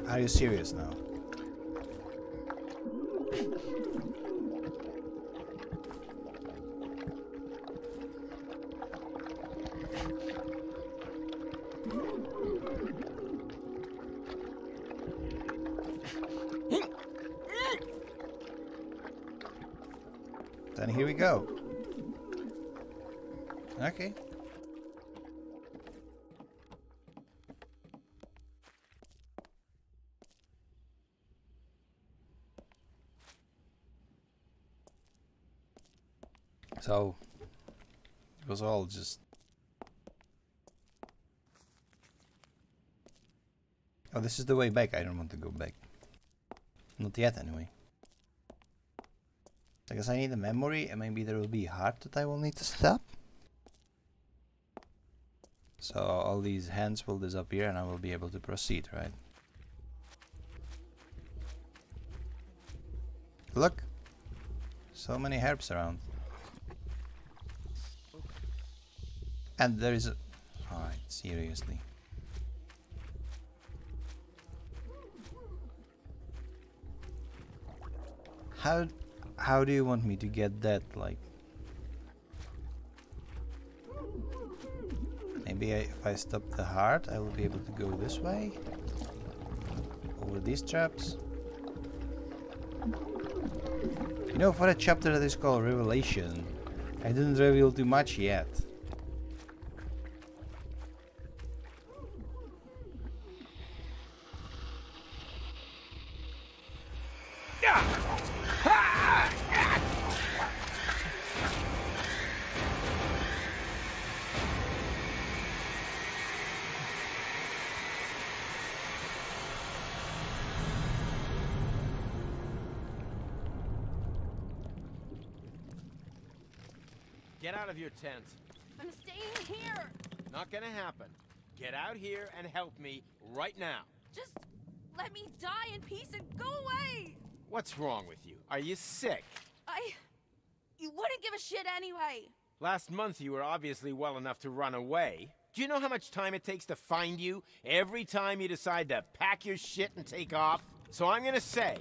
Are you serious now? Then here we go. Okay. So it was all just... Oh, this is the way back. I don't want to go back. Not yet, anyway. I guess I need a memory, and maybe there will be a heart that I will need to stop. So all these hands will disappear, and I will be able to proceed, right? Look! So many herbs around. And there is a... Alright, seriously. How do you want me to get that, like... Maybe if I stop the heart, I will be able to go this way? Over these traps? You know, for a chapter that is called Revelation, I didn't reveal too much yet. Get out of your tent. I'm staying here. Not gonna happen. Get out here and help me right now. Just let me die in peace and go away. What's wrong with you? Are you sick? You wouldn't give a shit anyway. Last month you were obviously well enough to run away. Do you know how much time it takes to find you every time you decide to pack your shit and take off? So I'm gonna say,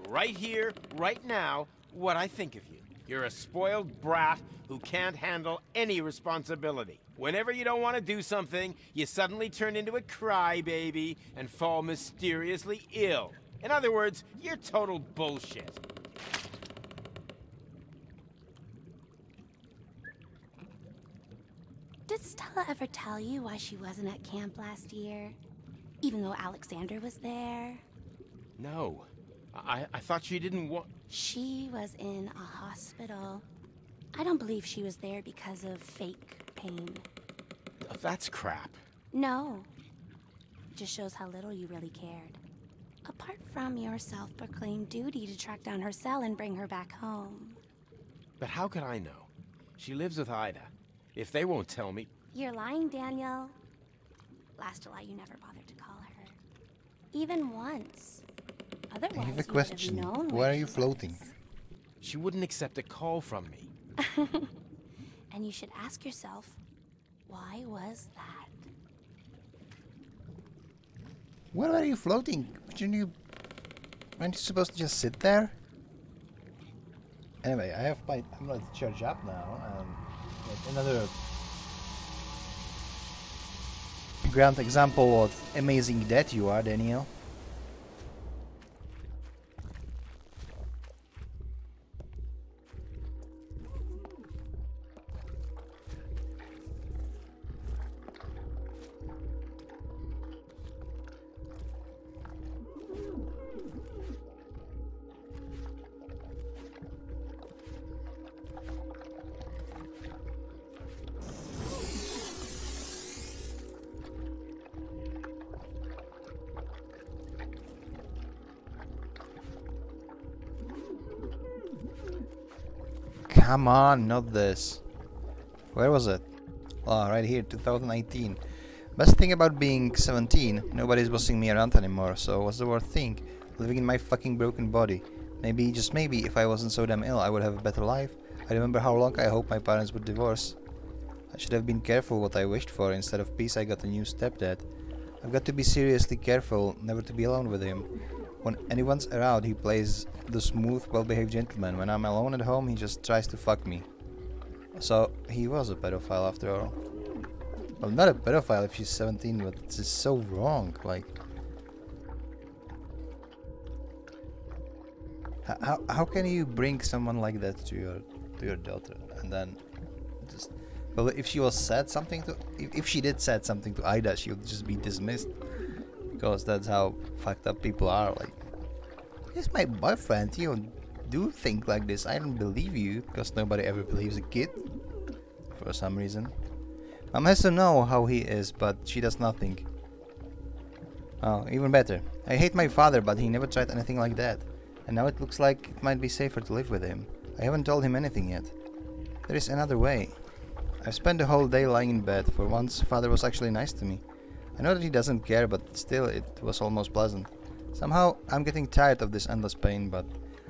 right here, right now, what I think of you. You're a spoiled brat who can't handle any responsibility. Whenever you don't want to do something, you suddenly turn into a crybaby and fall mysteriously ill. In other words, you're total bullshit. Did Stella ever tell you why she wasn't at camp last year? Even though Alexander was there? No. I thought she didn't want... She was in a hospital. I don't believe she was there because of fake pain. That's crap. No. It just shows how little you really cared. Apart from your self-proclaimed duty to track down her cell and bring her back home. But how could I know? She lives with Ida. If they won't tell me... You're lying, Daniel. Last July you never bothered to call her. Even once. Otherwise, I have a you would have question. known Where are she you floating? was. She wouldn't accept a call from me. And you should ask yourself, why was that? Where are you floating? Aren't you supposed to just sit there? Anyway, I'm gonna charge up now and get another grand example of amazing that you are, Daniel. Come on, not this. Where was it? Oh, right here, 2019. Best thing about being 17, nobody's bossing me around anymore, so what's the worst thing? Living in my fucking broken body. Maybe, just maybe, if I wasn't so damn ill, I would have a better life. I remember how long I hoped my parents would divorce. I should have been careful what I wished for. Instead of peace, I got a new stepdad. I've got to be seriously careful never to be alone with him. When anyone's around, he plays the smooth, well-behaved gentleman. When I'm alone at home, he just tries to fuck me. So, he was a pedophile after all. Well, not a pedophile if she's 17, but it's just so wrong, like... How can you bring someone like that to your daughter, and then just... Well, if she was said something to... If she did said something to Ida, she would just be dismissed. Because that's how fucked up people are, like... He's my boyfriend, you do think like this, I don't believe you, because nobody ever believes a kid. For some reason. Mom has to know how he is, but she does nothing. Oh, even better. I hate my father, but he never tried anything like that. And now it looks like it might be safer to live with him. I haven't told him anything yet. There is another way. I've spent the whole day lying in bed. For once, father was actually nice to me. I know that he doesn't care, but still, it was almost pleasant. Somehow, I'm getting tired of this endless pain, but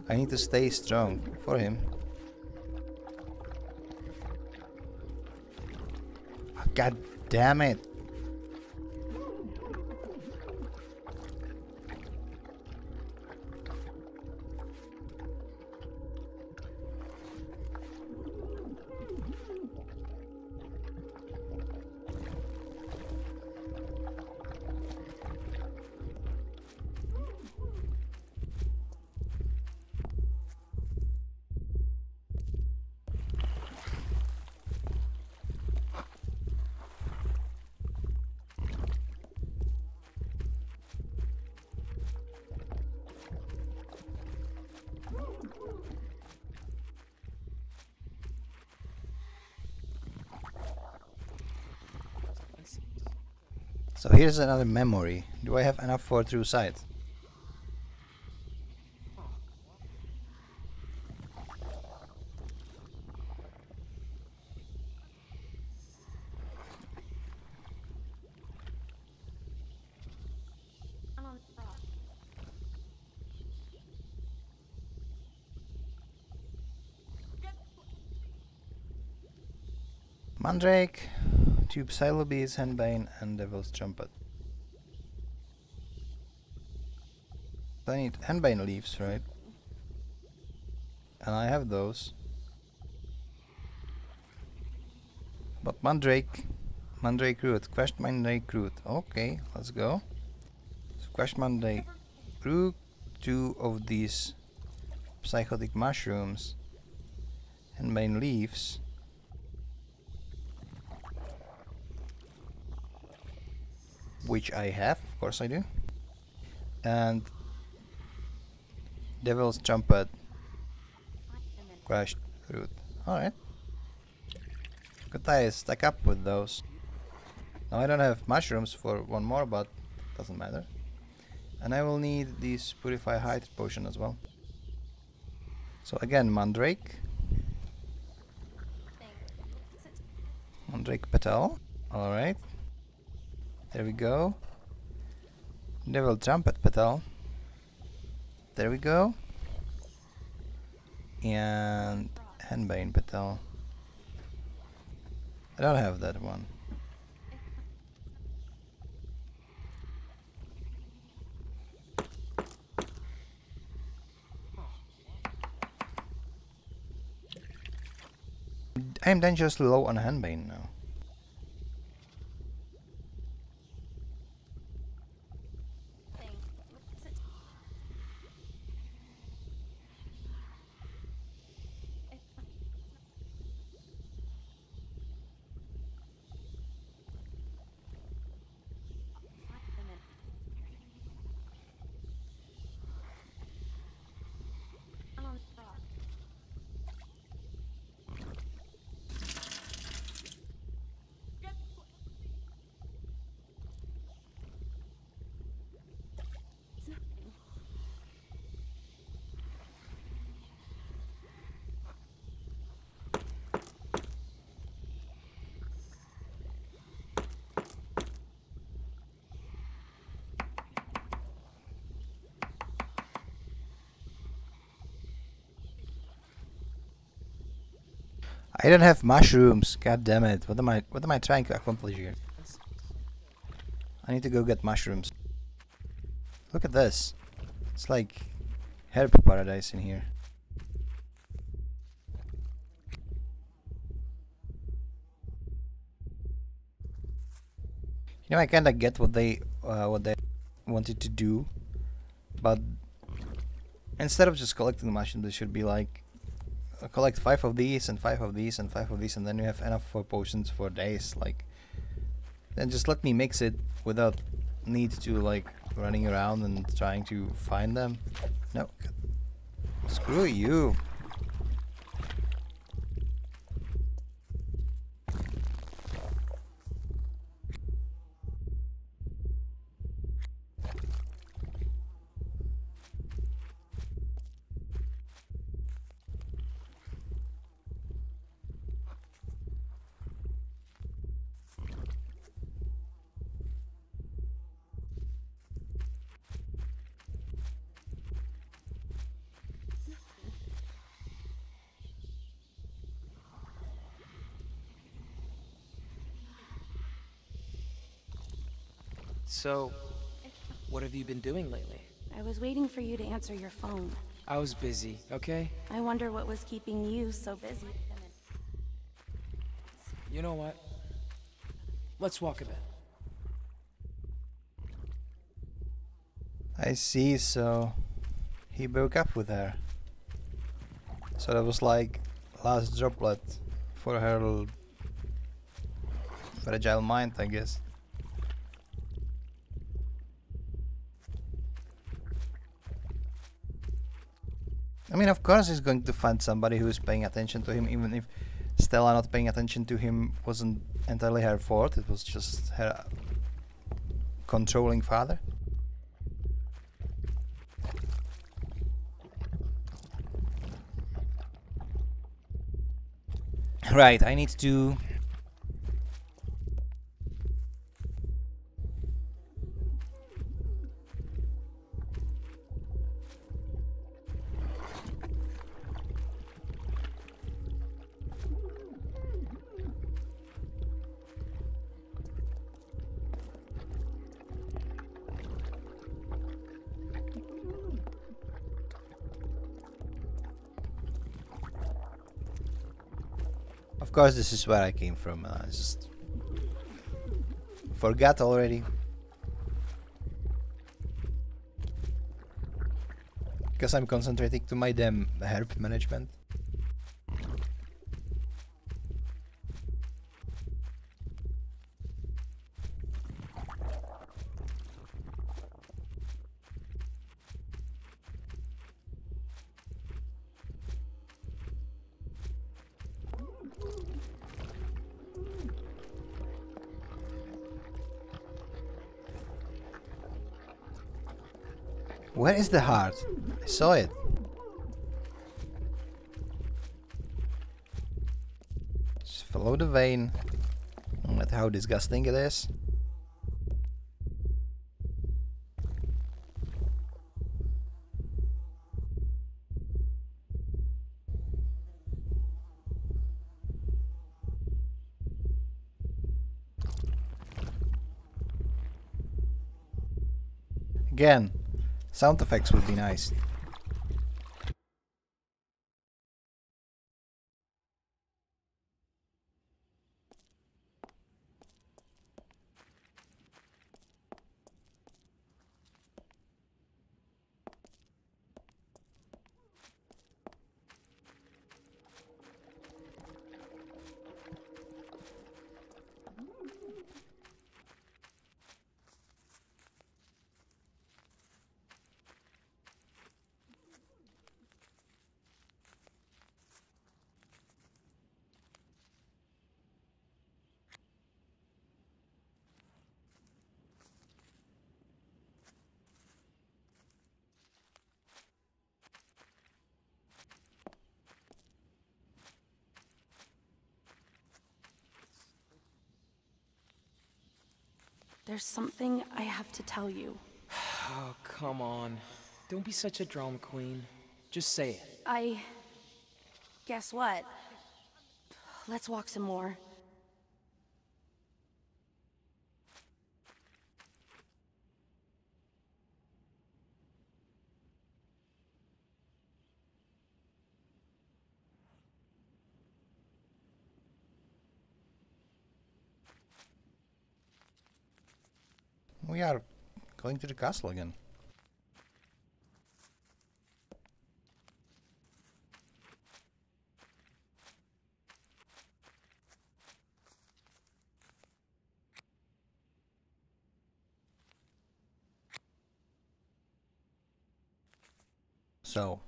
I need to stay strong for him. Oh, God damn it! So here's another memory. Do I have enough for true sight? Mandrake, Tube Silobees, Henbane, and Devil's Trumpet. I need Henbane leaves, right? And I have those. But Mandrake root, quest Mandrake root. Okay, let's go. So quest Mandrake root, 2 of these psychotic mushrooms and main leaves. Which I have, of course I do. And Devil's Trumpet, crushed root. Alright. Could I stack up with those? Now I don't have mushrooms for one more, but doesn't matter. And I will need this Purify Height potion as well. So again, Mandrake. Mandrake Petal. Alright. There we go. Devil Trumpet Petal. There we go. And Henbane Petal. I don't have that one. I am dangerously low on Henbane now. I don't have mushrooms. God damn it. What am I trying to accomplish here? I need to go get mushrooms. Look at this. It's like herb paradise in here. You know, I kinda get what they wanted to do, but instead of just collecting the mushrooms, they should be like collect 5 of these and 5 of these and 5 of these, and then you have enough for potions for days. Like, then just let me mix it without need to like running around and trying to find them. No, screw you. So, what have you been doing lately? I was waiting for you to answer your phone. I was busy, okay? I wonder what was keeping you so busy. You know what? Let's walk a bit. I see, so he broke up with her. So that was like last droplet for her fragile mind, I guess. I mean, of course he's going to find somebody who's paying attention to him, even if Stella not paying attention to him wasn't entirely her fault. It was just her controlling father. Right, I need to... Of course, this is where I came from. I just forgot already. Because I'm concentrating to my damn herb management. Where is the heart? I saw it. Just follow the vein. No matter how disgusting it is. Again, sound effects would be nice. There's something I have to tell you. Oh, come on. Don't be such a drama queen. Just say it. Guess what? Let's walk some more. We are going to the castle again. So.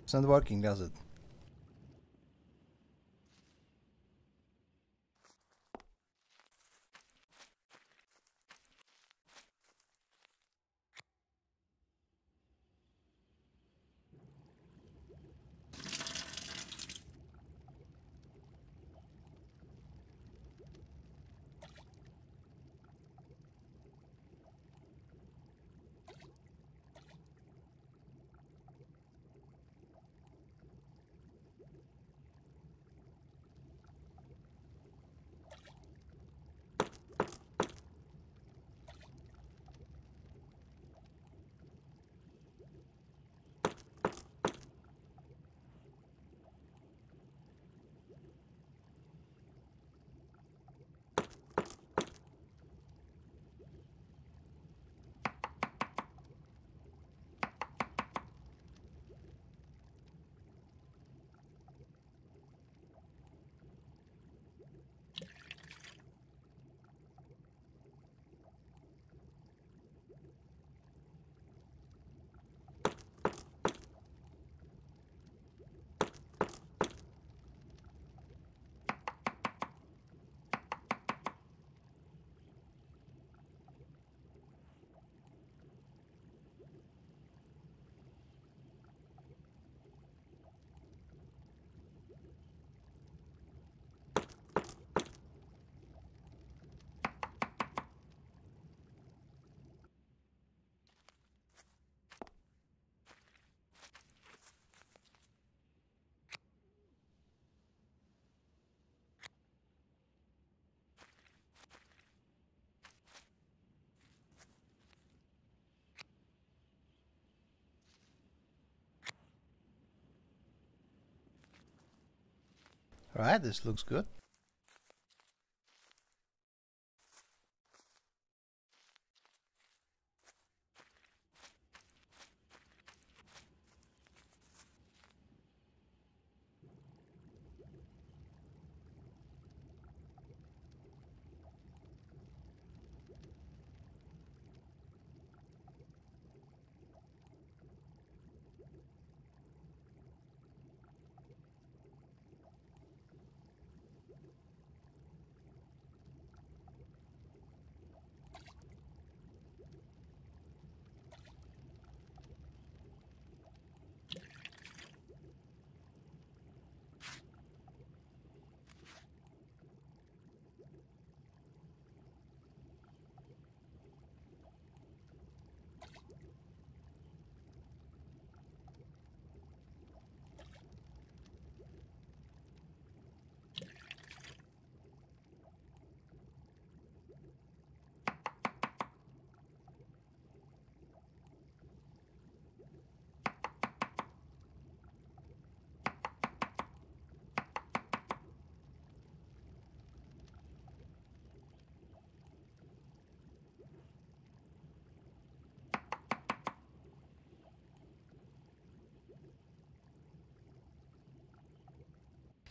It's not working, does it? Alright, this looks good.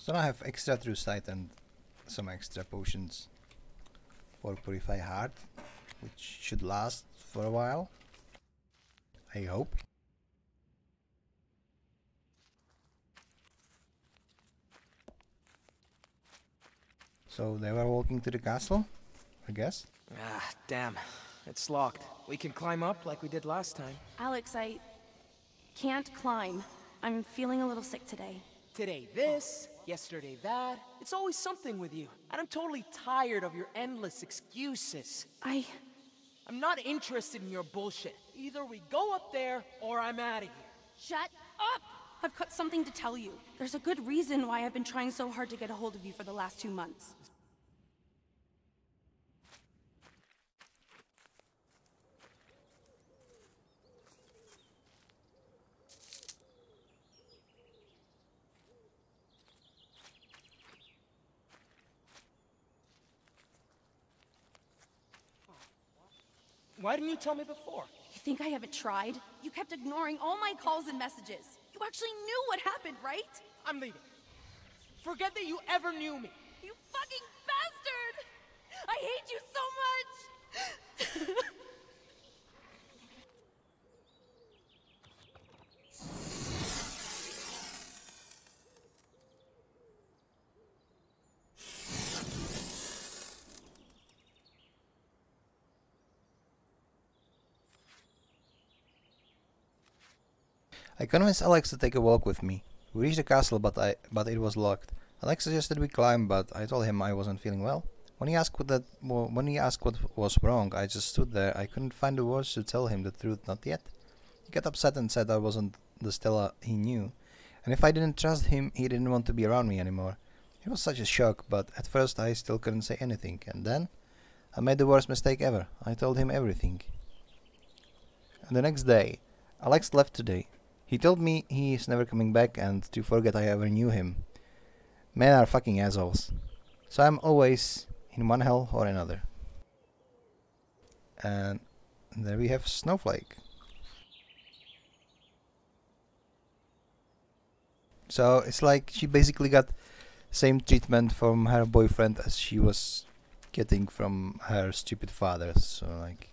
So now I have extra true sight and some extra potions for Purify Heart, which should last for a while. I hope. So they were walking to the castle, I guess. Ah, damn. It's locked. We can climb up like we did last time. Alex, I can't climb. I'm feeling a little sick today. Today this, yesterday that. It's always something with you. And I'm totally tired of your endless excuses. I'm not interested in your bullshit. Either we go up there, or I'm out of here. Shut up! I've got something to tell you. There's a good reason why I've been trying so hard to get a hold of you for the last 2 months. Why didn't you tell me before? You think I haven't tried? You kept ignoring all my calls and messages. You actually knew what happened, right? I'm leaving. Forget that you ever knew me. You fucking bastard! I hate you so much! I convinced Alex to take a walk with me. We reached the castle, but it was locked. Alex suggested we climb, but I told him I wasn't feeling well. When he asked what was wrong, I just stood there. I couldn't find the words to tell him the truth, not yet. He got upset and said I wasn't the Stella he knew, and if I didn't trust him, he didn't want to be around me anymore. It was such a shock, but at first I still couldn't say anything, and then I made the worst mistake ever. I told him everything. And the next day, Alex left today. He told me he is never coming back and to forget I ever knew him. Men are fucking assholes. So I'm always in one hell or another. And there we have Snowflake. So it's like she basically got same treatment from her boyfriend as she was getting from her stupid father. So like,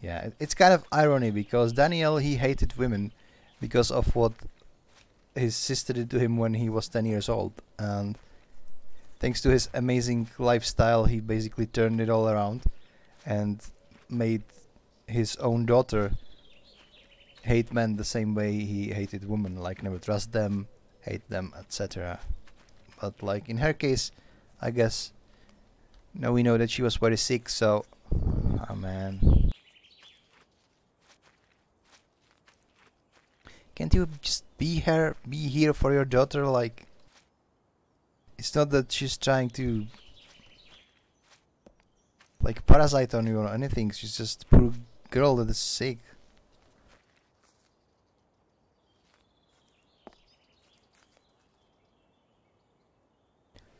yeah, it's kind of irony because Daniel, he hated women because of what his sister did to him when he was 10 years old, and thanks to his amazing lifestyle he basically turned it all around and made his own daughter hate men the same way he hated women, like never trust them, hate them, etc. But like in her case, I guess now we know that she was very sick, so oh man. Can't you just be here for your daughter? Like, it's not that she's trying to like parasite on you or anything. She's just a poor girl that is sick.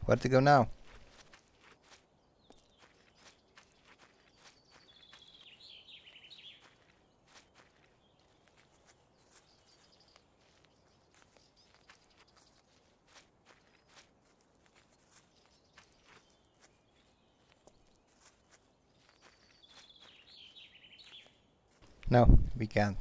Where to go now? No, we can't.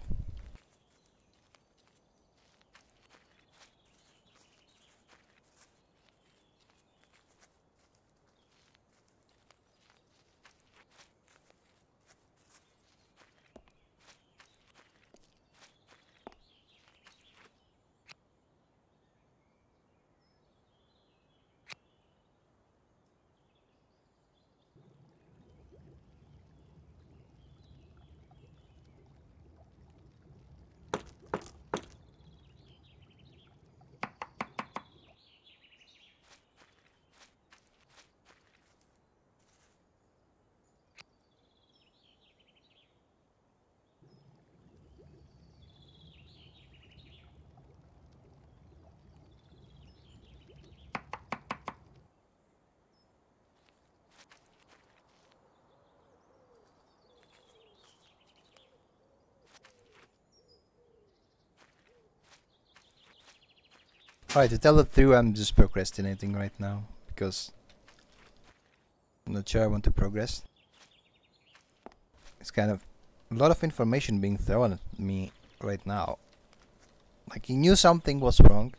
Alright, to tell the truth, I'm just procrastinating right now because I'm not sure I want to progress. It's kind of a lot of information being thrown at me right now. Like, he knew something was wrong,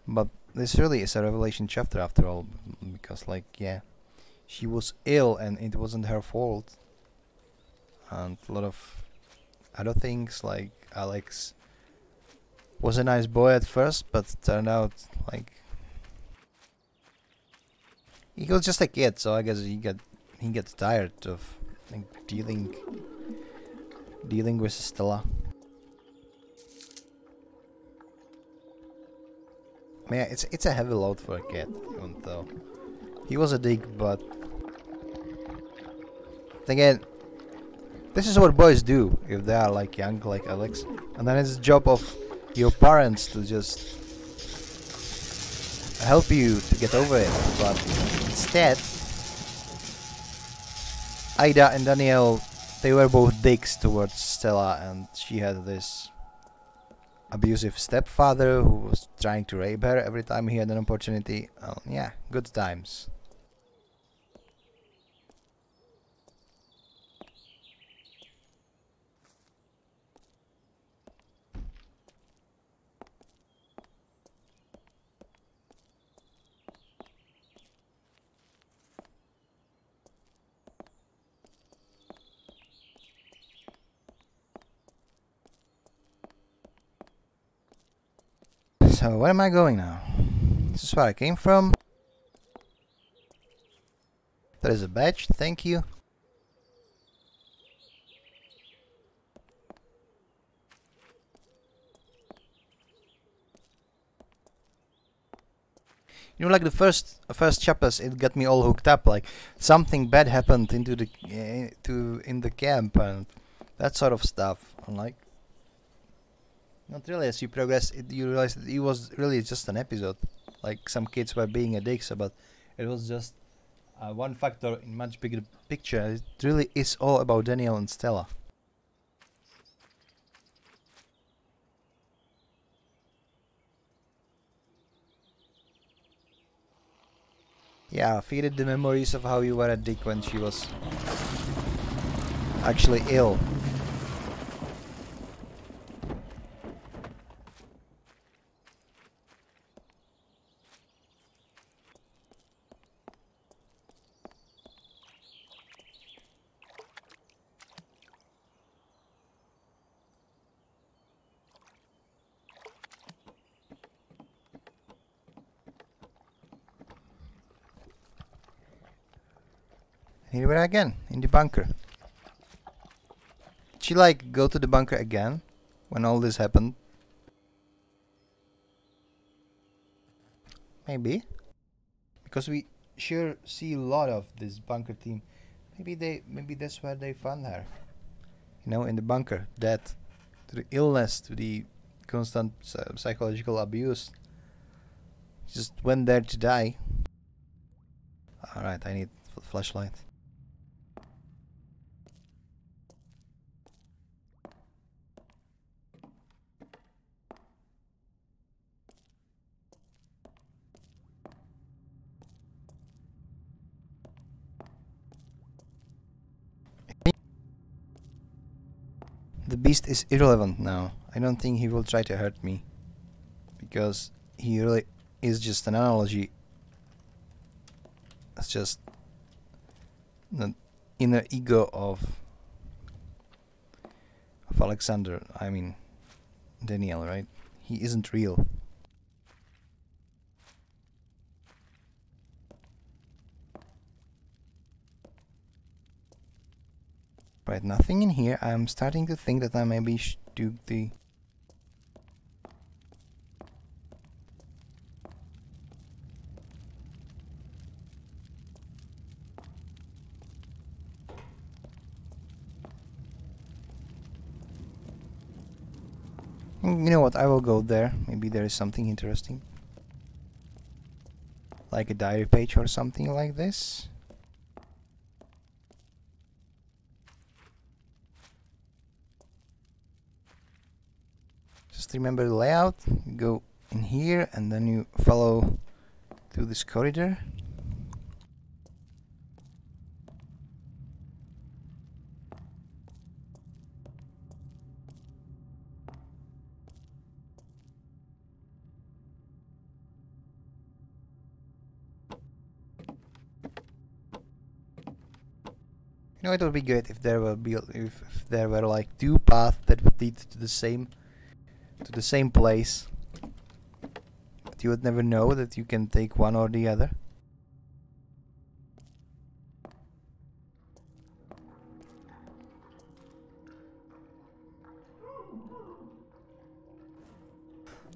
but this really is a revelation chapter after all, because, like, yeah, she was ill and it wasn't her fault, and a lot of other things, like Alex was a nice boy at first, but turned out like he was just a kid, so I guess he gets tired of like dealing with Stella. Yeah, it's a heavy load for a kid, even though he was a dick, but again, this is what boys do if they are like young, like Alex, and then it's the job of your parents to just help you to get over it. But instead, Ida and Daniel, they were both dicks towards Stella, and she had this abusive stepfather who was trying to rape her every time he had an opportunity. Yeah, good times. So where am I going now? This is where I came from. There is a badge, thank you. You know, like the first chapters, it got me all hooked up. Like something bad happened into the in the camp and that sort of stuff. And like, not really. As you progress, you realize that it was really just an episode. Like some kids were being a dicks, but it was just one factor in much bigger picture. It really is all about Daniel and Stella. Yeah, feeded the memories of how you were a dick when she was actually ill. Here we are again, in the bunker. Did she like go to the bunker again when all this happened? Maybe. Because we sure see a lot of this bunker team. Maybe that's where they found her. You know, in the bunker. Dead. To the illness, to the constant psychological abuse. Just went there to die. Alright, I need flashlight. The beast is irrelevant now. I don't think he will try to hurt me. Because he really is just an analogy. It's just the inner ego of Alexander. I mean, Daniel, right? He isn't real. Right, nothing in here. I'm starting to think that I maybe should do the... You know what, I will go there. Maybe there is something interesting. Like a diary page or something like this. Just remember the layout. You go in here and then you follow through this corridor. You know, it would be great if there if there were like two paths that would lead to the same place. But you would never know that you can take one or the other.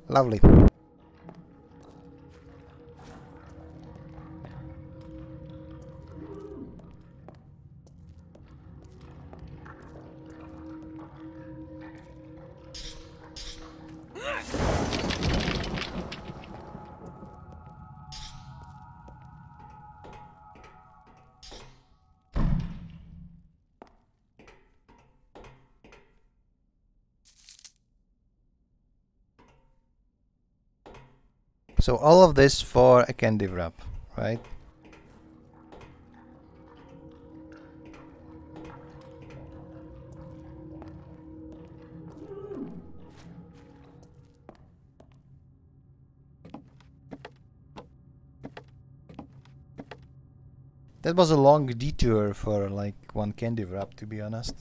Lovely. So all of this for a candy wrap, right? That was a long detour for like one candy wrap, to be honest.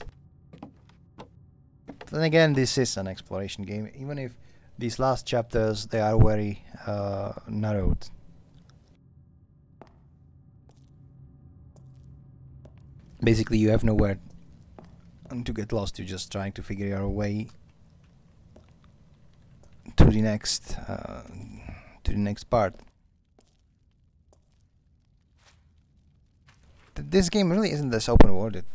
Then again, this is an exploration game, even if these last chapters, they are very narrowed. Basically, you have nowhere to get lost. You're just trying to figure your way to the next part. This game really isn't as open worlded.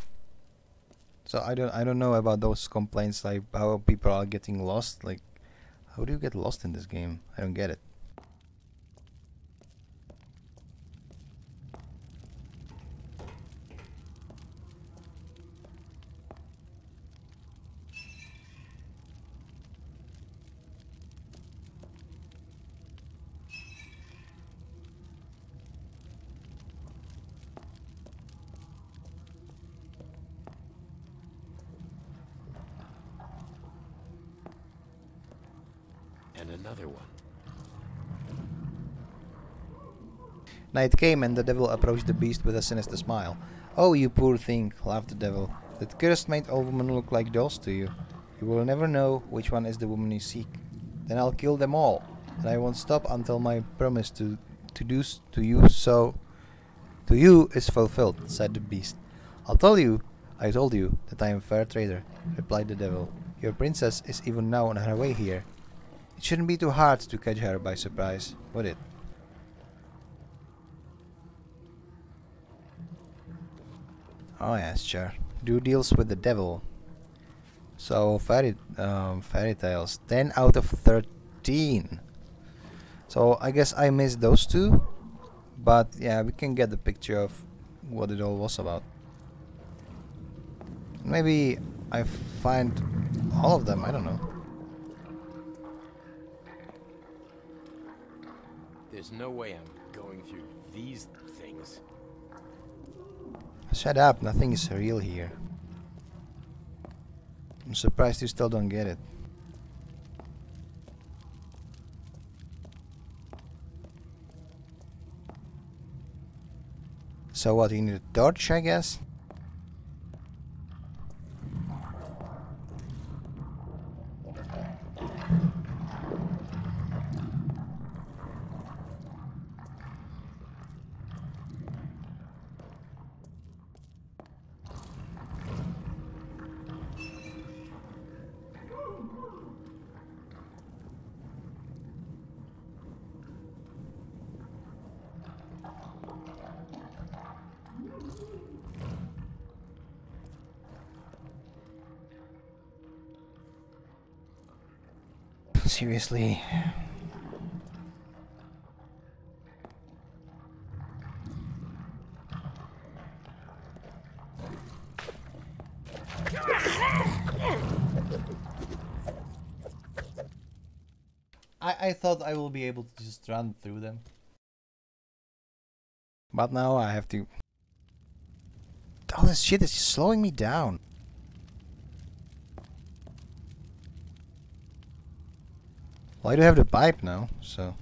So I don't know about those complaints like how people are getting lost. Like, how do you get lost in this game? I don't get it. And another one. Night came and the devil approached the beast with a sinister smile. "Oh, you poor thing," laughed the devil. "That curse made all women look like dolls to you. You will never know which one is the woman you seek. Then I'll kill them all, and I won't stop until my promise to you is fulfilled," said the beast. I told you that I am a fair trader," replied the devil. "Your princess is even now on her way here. It shouldn't be too hard to catch her by surprise, would it?" Oh yes, sure. Do deals with the devil. So fairy tales. 10 out of 13. So I guess I missed those two, But yeah, we can get the picture of what it all was about. Maybe I find all of them, I don't know. There's no way I'm going through these things. Shut up, nothing is real here. I'm surprised you still don't get it. So what, you need a torch, I guess? Seriously. I thought I will be able to just run through them. But now I have to... All this shit is just slowing me down. Well, I do have the pipe now, so...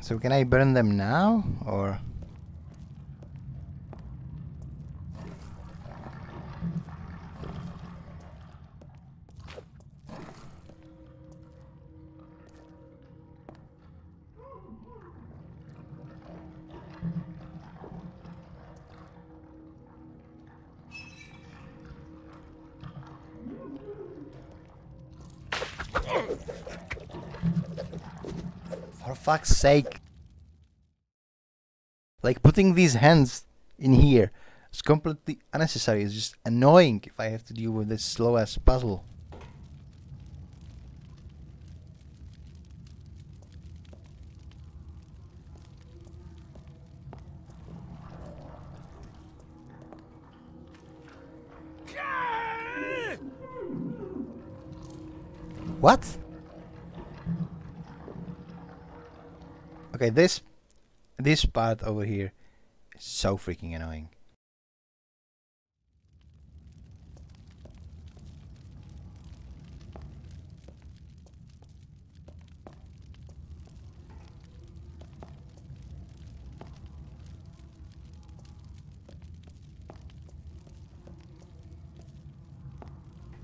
So can I burn them now, or...? For fuck's sake. Like, putting these hands in here is completely unnecessary. It's just annoying if I have to deal with this slow ass puzzle. What? Okay, this part over here is so freaking annoying.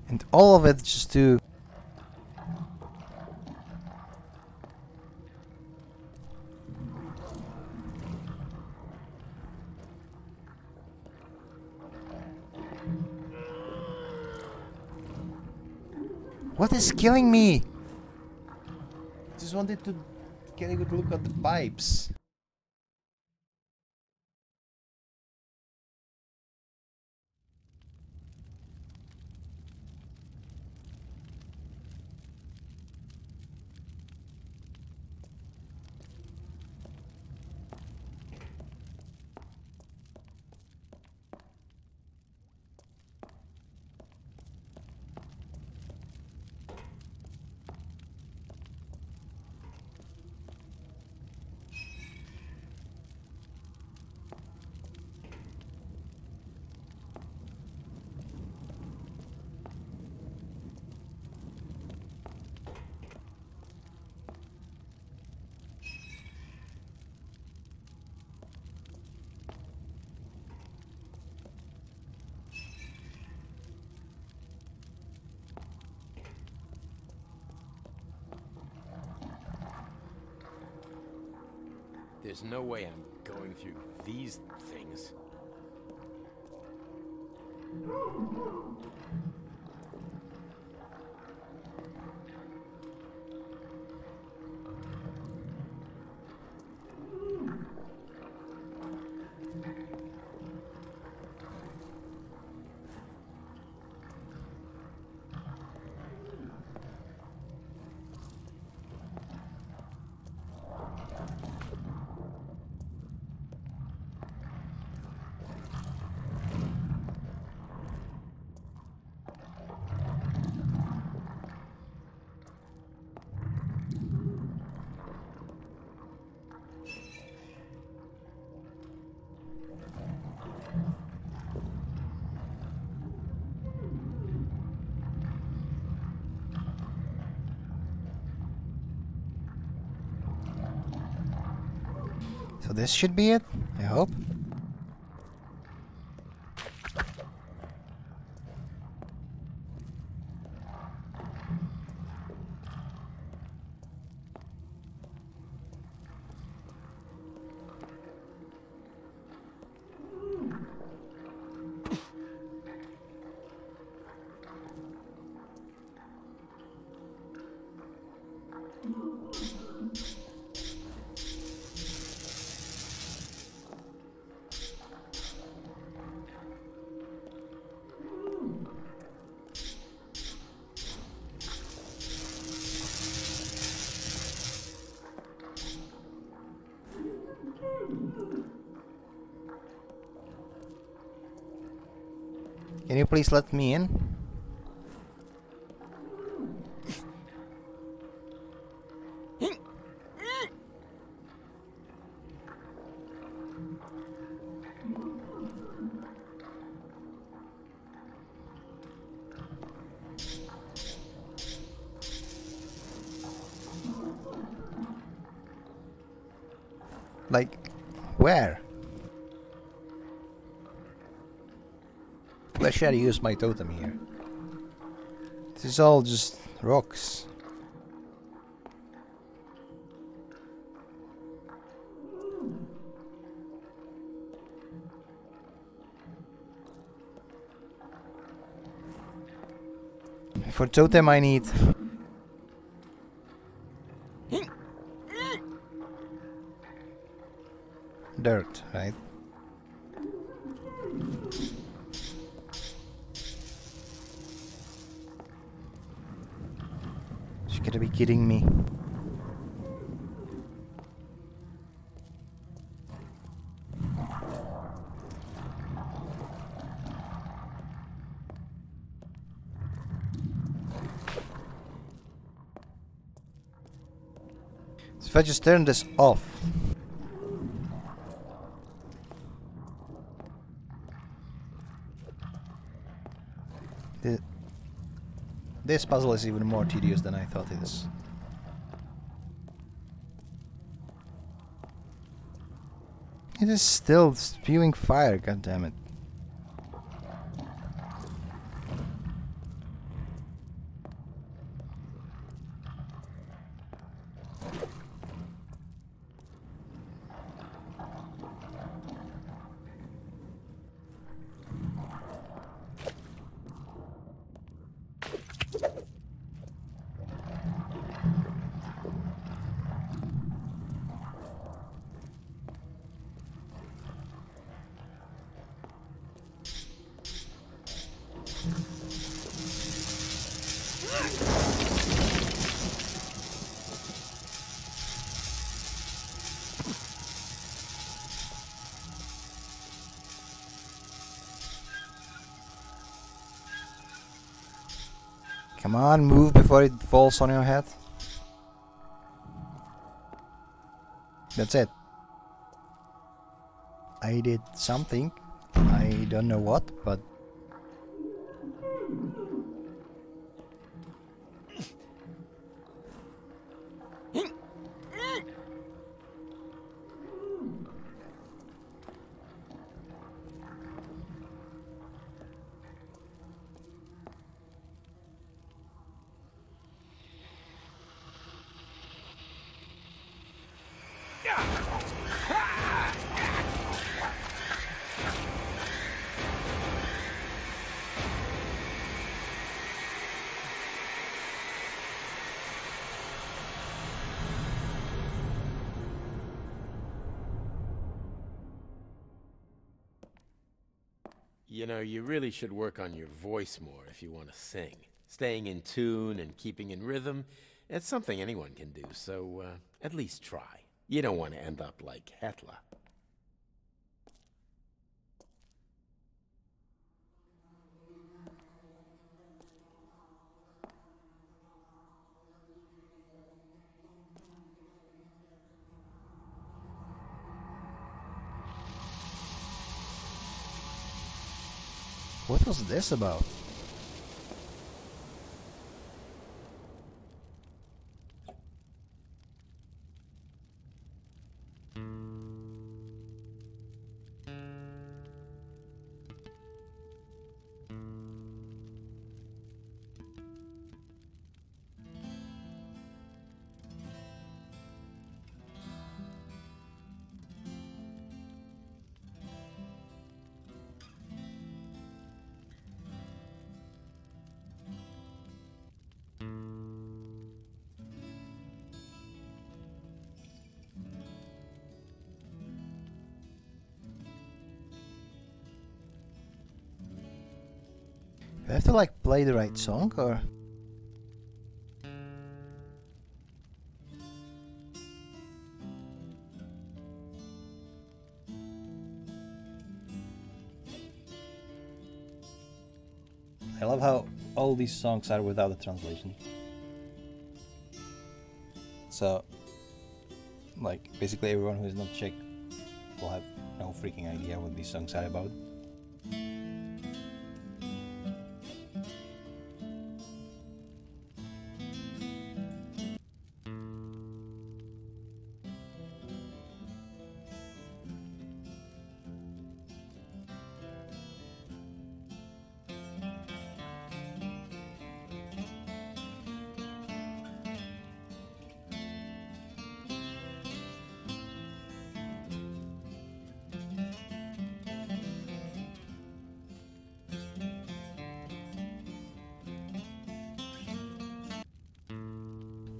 And all of it just to... What is killing me? Just wanted to get a good look at the pipes. There's no way I'm going through these things. So this should be it, I hope. Can you please let me in? Like, where? Where should I use my totem here? This is all just rocks. For totem I need dirt, right? You gotta be kidding me. So if I just turn this off, this puzzle is even more tedious than I thought it is. It is still spewing fire, god damn it. Come on, move before it falls on your head. That's it. I did something. I don't know what, but... You know, you really should work on your voice more if you want to sing. Staying in tune and keeping in rhythm, it's something anyone can do, so at least try. You don't want to end up like Hetla. What was this about? You have to like play the right song, or? I love how all these songs are without a translation. So, like, basically everyone who is not Czech will have no freaking idea what these songs are about.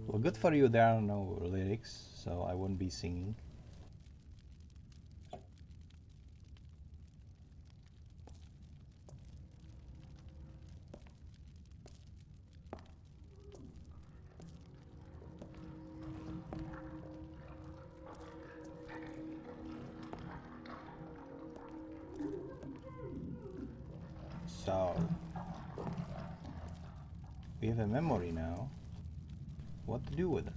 Well, good for you, there are no lyrics, so I won't be singing. So, we have a memory now. What to do with it?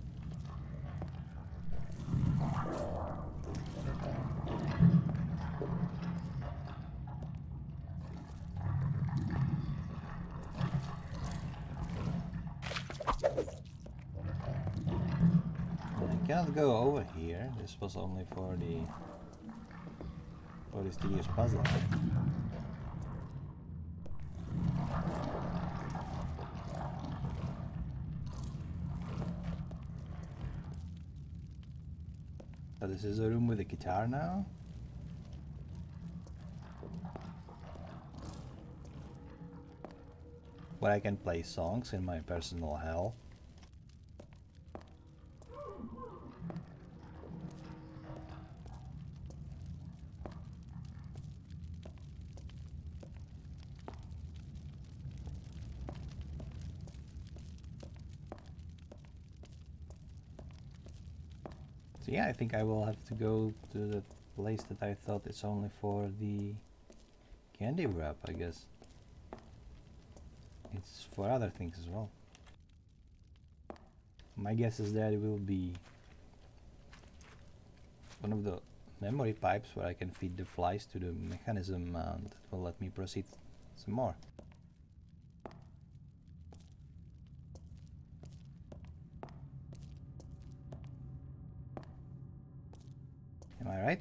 I cannot go over here. This was only for this tedious puzzle. So this is a room with a guitar now. Where I can play songs in my personal hell. So yeah, I think I will have to go to the place that I thought is only for the candy wrap, I guess. It's for other things as well. My guess is that it will be one of the memory pipes where I can feed the flies to the mechanism that will let me proceed some more. Am I right?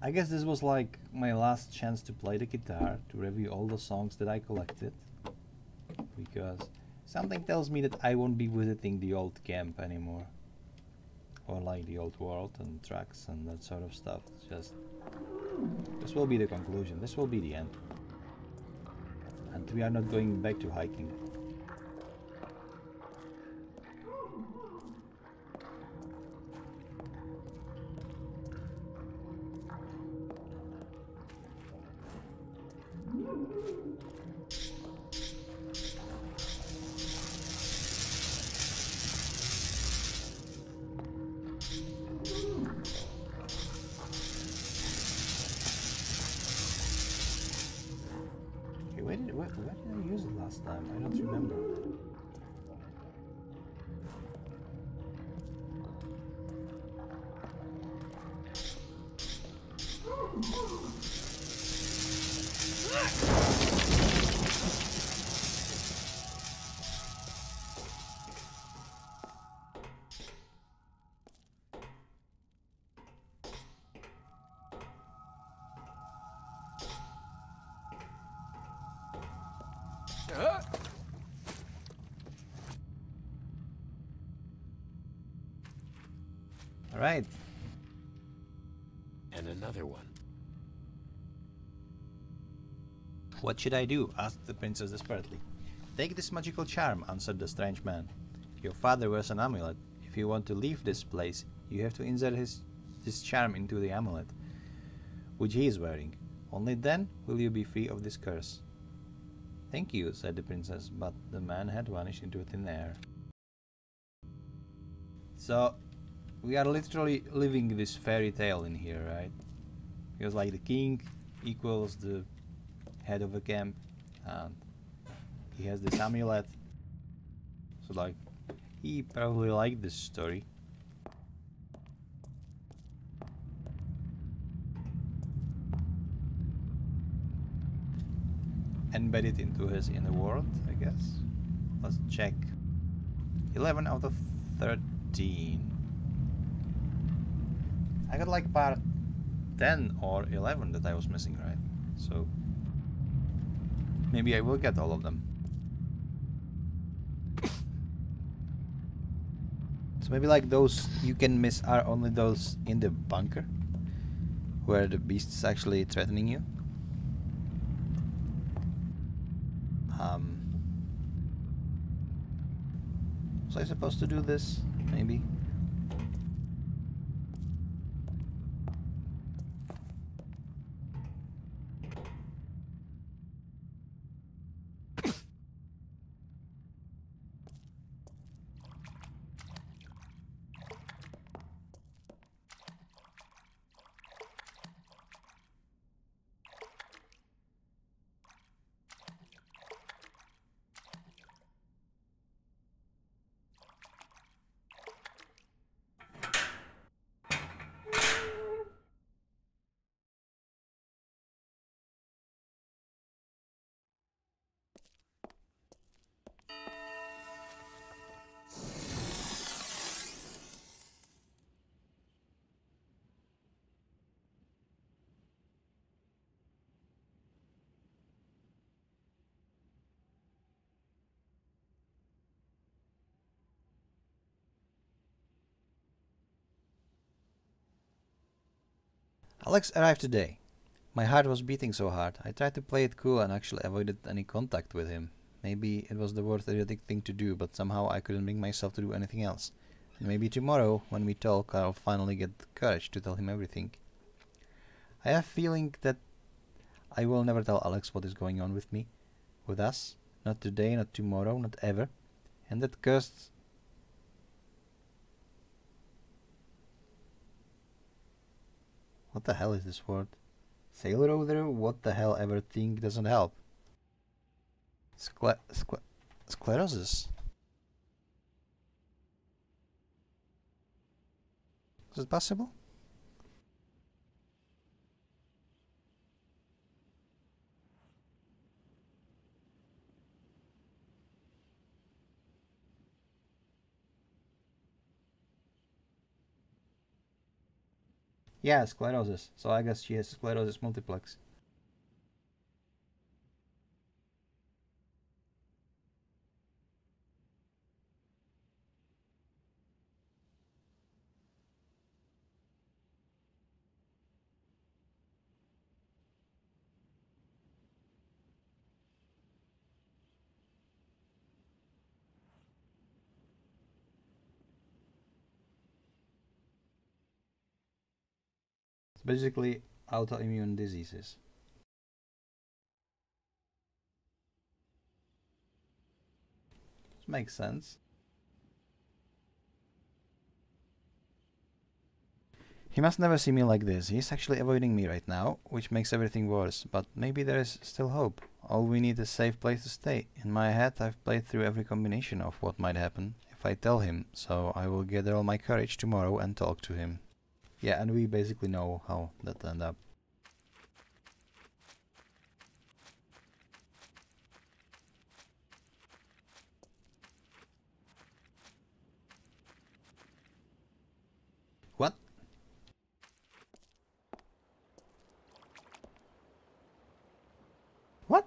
I guess this was like my last chance to play the guitar, to review all the songs that I collected, because something tells me that I won't be visiting the old camp anymore, or like the old world and tracks and that sort of stuff. It's just This will be the conclusion. This will be the end. And we are not going back to hiking. Where did I use it last time? I don't remember. All right. And another one. What should I do? Asked the princess desperately. Take this magical charm, answered the strange man. Your father wears an amulet. If you want to leave this place, you have to insert this charm into the amulet, which he is wearing. Only then will you be free of this curse. Thank you, said the princess, but the man had vanished into thin air. So, we are literally living this fairy tale in here, right? Because like the king equals the head of a camp, and he has this amulet. So like, he probably liked this story. Embed it into his inner world, I guess. Let's check. 11 out of 13. I got like part 10 or 11 that I was missing, right? So maybe I will get all of them. So maybe like those you can miss are only those in the bunker, where the beast is actually threatening you. Was I supposed to do this? Maybe. Alex arrived today. My heart was beating so hard. I tried to play it cool and actually avoided any contact with him. Maybe it was the worst idiotic thing to do, but somehow I couldn't bring myself to do anything else. And maybe tomorrow, when we talk, I'll finally get the courage to tell him everything. I have a feeling that I will never tell Alex what is going on with me, with us. Not today, not tomorrow, not ever. And that cursed... What the hell is this word? Sailor over there? What the hell ever thing doesn't help? Sclerosis? Is it possible? Yeah, sclerosis. So I guess she has sclerosis multiplex. basically autoimmune diseases. This makes sense. He must never see me like this. He's actually avoiding me right now, which makes everything worse. But maybe there is still hope. All we need is a safe place to stay. In my head, I've played through every combination of what might happen if I tell him, so I will gather all my courage tomorrow and talk to him. Yeah, and we basically know how that ended up. What? What?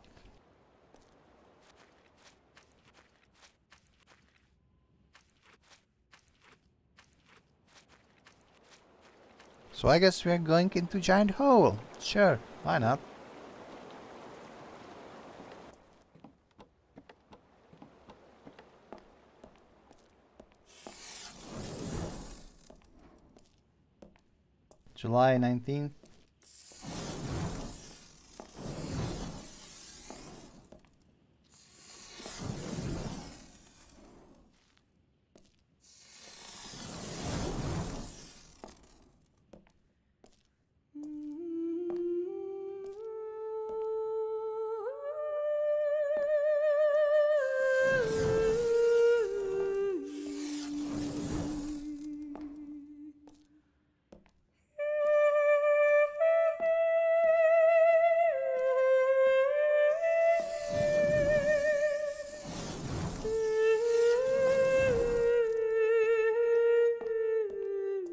So I guess we're going into giant hole. Sure, why not? July 19th.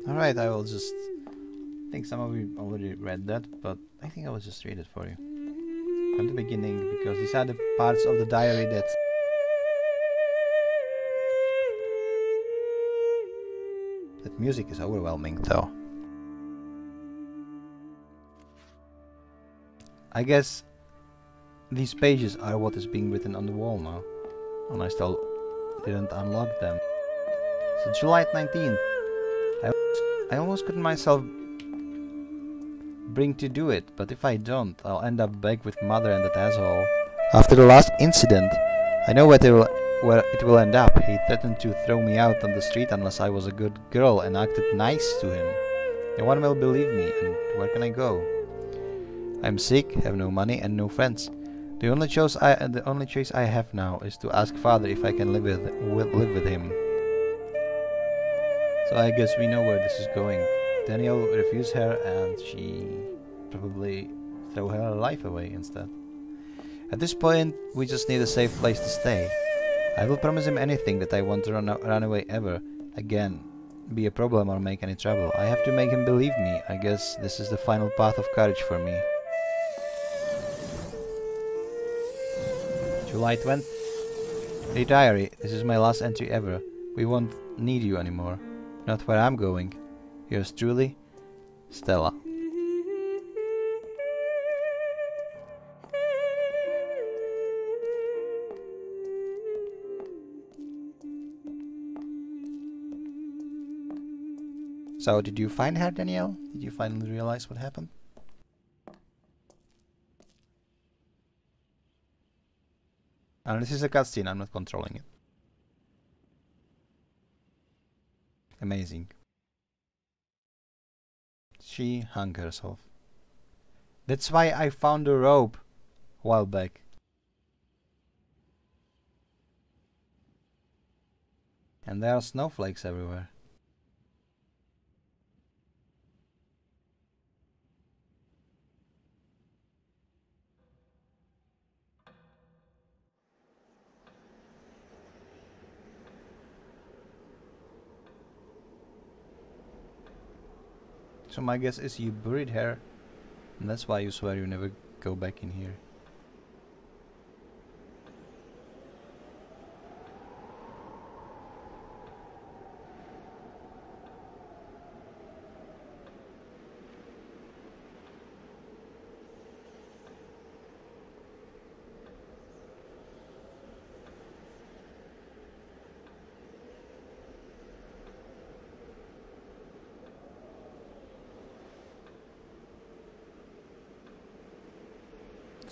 Alright, I will just... I think some of you already read that, but I think I will just read it for you. From the beginning, because these are the parts of the diary that... That music is overwhelming, though. I guess these pages are what is being written on the wall now, and I still didn't unlock them. So July 19th. I almost couldn't myself bring to do it, but if I don't, I'll end up back with Mother and that asshole. After the last incident, I know where it will end up. He threatened to throw me out on the street unless I was a good girl and acted nice to him. No one will believe me, and where can I go? I'm sick, have no money and no friends. The only choice I have now is to ask Father if I can live with him. So I guess we know where this is going. Daniel refused her and she probably threw her life away instead. At this point, we just need a safe place to stay. I will promise him anything that I won't run away ever again, be a problem or make any trouble. I have to make him believe me. I guess this is the final path of courage for me. July 20th. Hey diary, this is my last entry ever. We won't need you anymore. Not where I'm going. Yours truly, Stella. So, did you find her, Danielle? Did you finally realize what happened? And this is a cutscene, I'm not controlling it. Amazing. She hung herself. That's why I found the rope a while back. And there are snowflakes everywhere. So my guess is you buried her, and that's why you swear you never go back in here.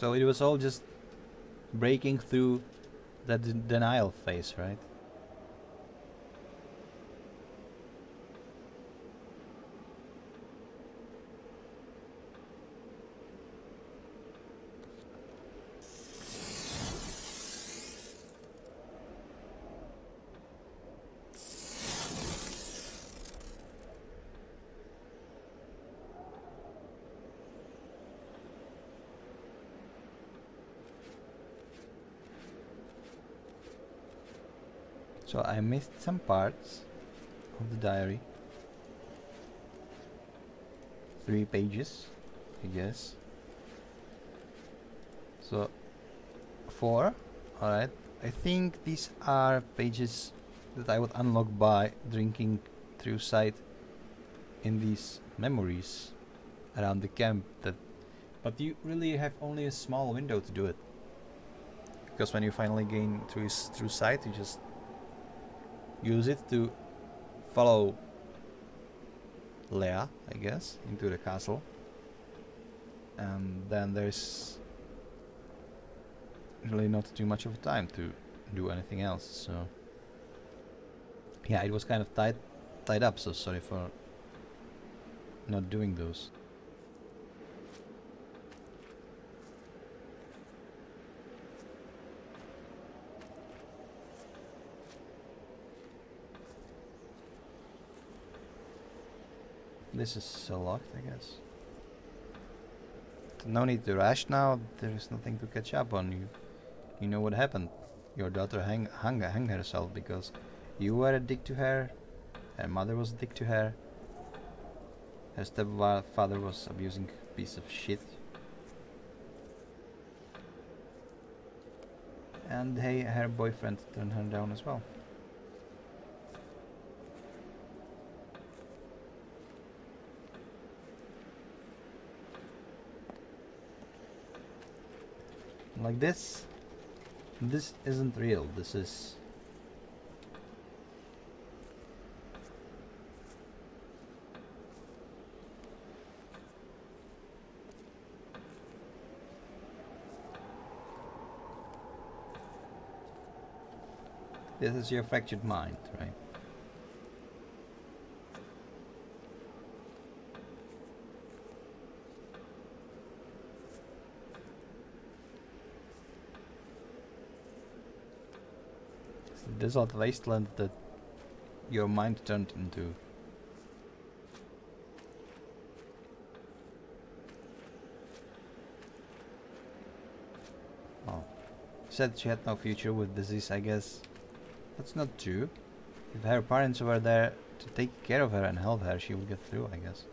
So it was all just breaking through that denial phase, right? So I missed some parts of the diary. 3 pages, I guess. So 4, alright. I think these are pages that I would unlock by drinking through sight in these memories around the camp. But you really have only a small window to do it. Because when you finally gain through sight, you just use it to follow Leah, I guess, into the castle. And then there's really not too much of time to do anything else, so yeah, it was kind of tied up, so sorry for not doing those. This is still locked, I guess. No need to rush now. There is nothing to catch up on. You know what happened. Your daughter hung herself because you were a dick to her. Her mother was a dick to her. Her stepfather was abusing piece of shit. And hey, her boyfriend turned her down as well. Like this isn't real. This is your fractured mind, right? Desolate wasteland that your mind turned into. Oh, said she had no future with disease, I guess. That's not true. If her parents were there to take care of her and help her, she would get through, I guess.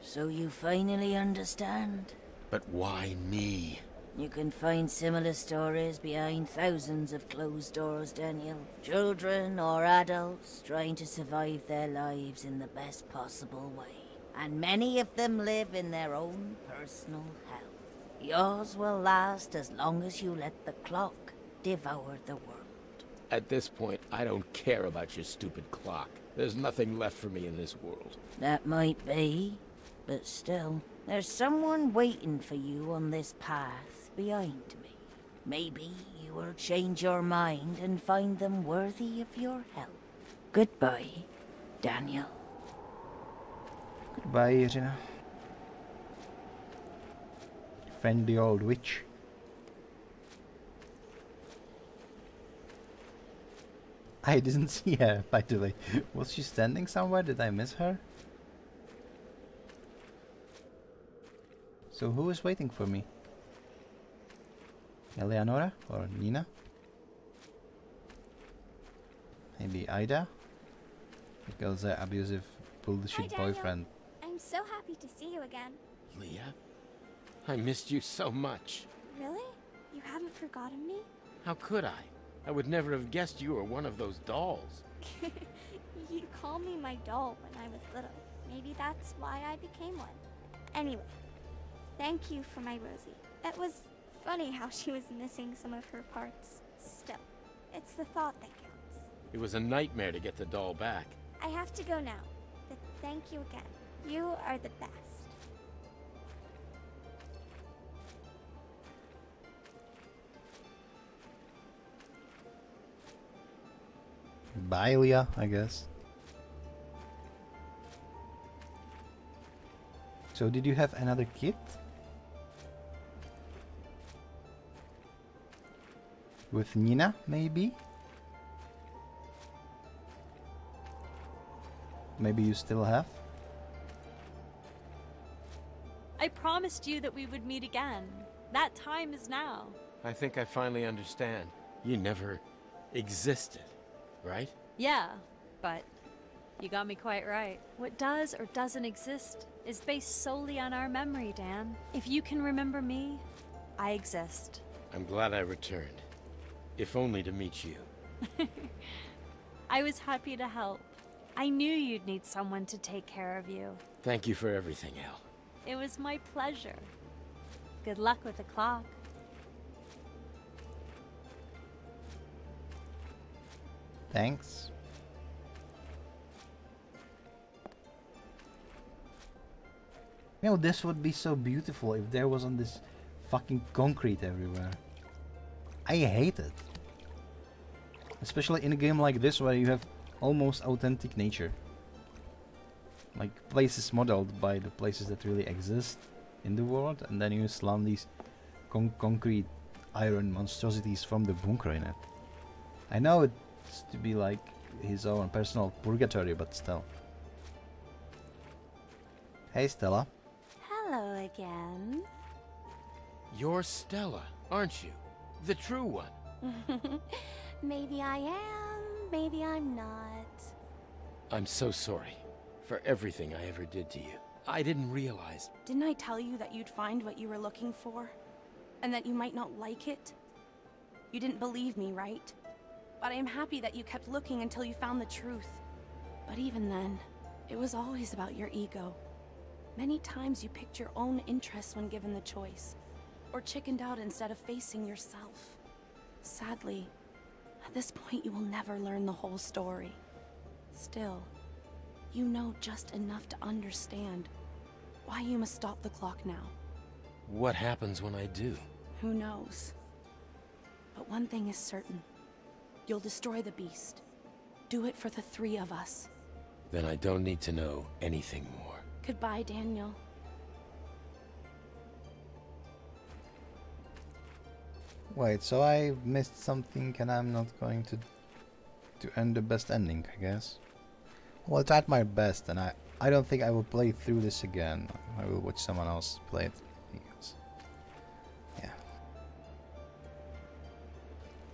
So you finally understand? But why me? You can find similar stories behind thousands of closed doors, Daniel. Children or adults trying to survive their lives in the best possible way. And many of them live in their own personal hell. Yours will last as long as you let the clock devour the world. At this point, I don't care about your stupid clock. There's nothing left for me in this world. That might be, but still, there's someone waiting for you on this path behind me. Maybe you will change your mind and find them worthy of your help. Goodbye, Daniel. Goodbye, Irina. Friendly old witch. I didn't see her, by the way. Was she standing somewhere? Did I miss her? So who is waiting for me? Eleonora or Nina? Maybe Ida? Because the abusive bullshit boyfriend. I'm so happy to see you again. Leah? I missed you so much. Really? You haven't forgotten me? How could I? I would never have guessed you were one of those dolls. You called me my doll when I was little. Maybe that's why I became one. Anyway, thank you for my Rosie. It was funny how she was missing some of her parts. Still, it's the thought that counts. It was a nightmare to get the doll back. I have to go now, but thank you again. You are the best. Bye, Leah, I guess. So did you have another kid? With Nina, maybe? Maybe you still have? I promised you that we would meet again. That time is now. I think I finally understand. You never existed, right? Yeah, but you got me quite right. What does or doesn't exist is based solely on our memory, Dan. If you can remember me, I exist. I'm glad I returned. If only to meet you. I was happy to help. I knew you'd need someone to take care of you. Thank you for everything, El. It was my pleasure. Good luck with the clock. Thanks. You know, this would be so beautiful if there wasn't this fucking concrete everywhere. I hate it. Especially in a game like this where you have almost authentic nature. Like places modeled by the places that really exist in the world, and then you slam these concrete iron monstrosities from the bunker in it. I know it's to be like his own personal purgatory, but still. Hey Stella. Hello again. You're Stella, aren't you? The true one. Maybe I am, maybe I'm not. I'm so sorry for everything I ever did to you. I didn't realize. Didn't I tell you that you'd find what you were looking for? And that you might not like it? You didn't believe me, right? But I am happy that you kept looking until you found the truth. But even then, it was always about your ego. Many times you picked your own interests when given the choice, or chickened out instead of facing yourself. Sadly, at this point you will never learn the whole story. Still, you know just enough to understand why you must stop the clock now. What happens when I do? Who knows? But one thing is certain. You'll destroy the beast. Do it for the three of us. Then I don't need to know anything more. Goodbye, Daniel. Wait, so I missed something and I'm not going to earn the best ending, I guess. Well, I tried my best, and I don't think I will play through this again. I will watch someone else play it. Because, yeah.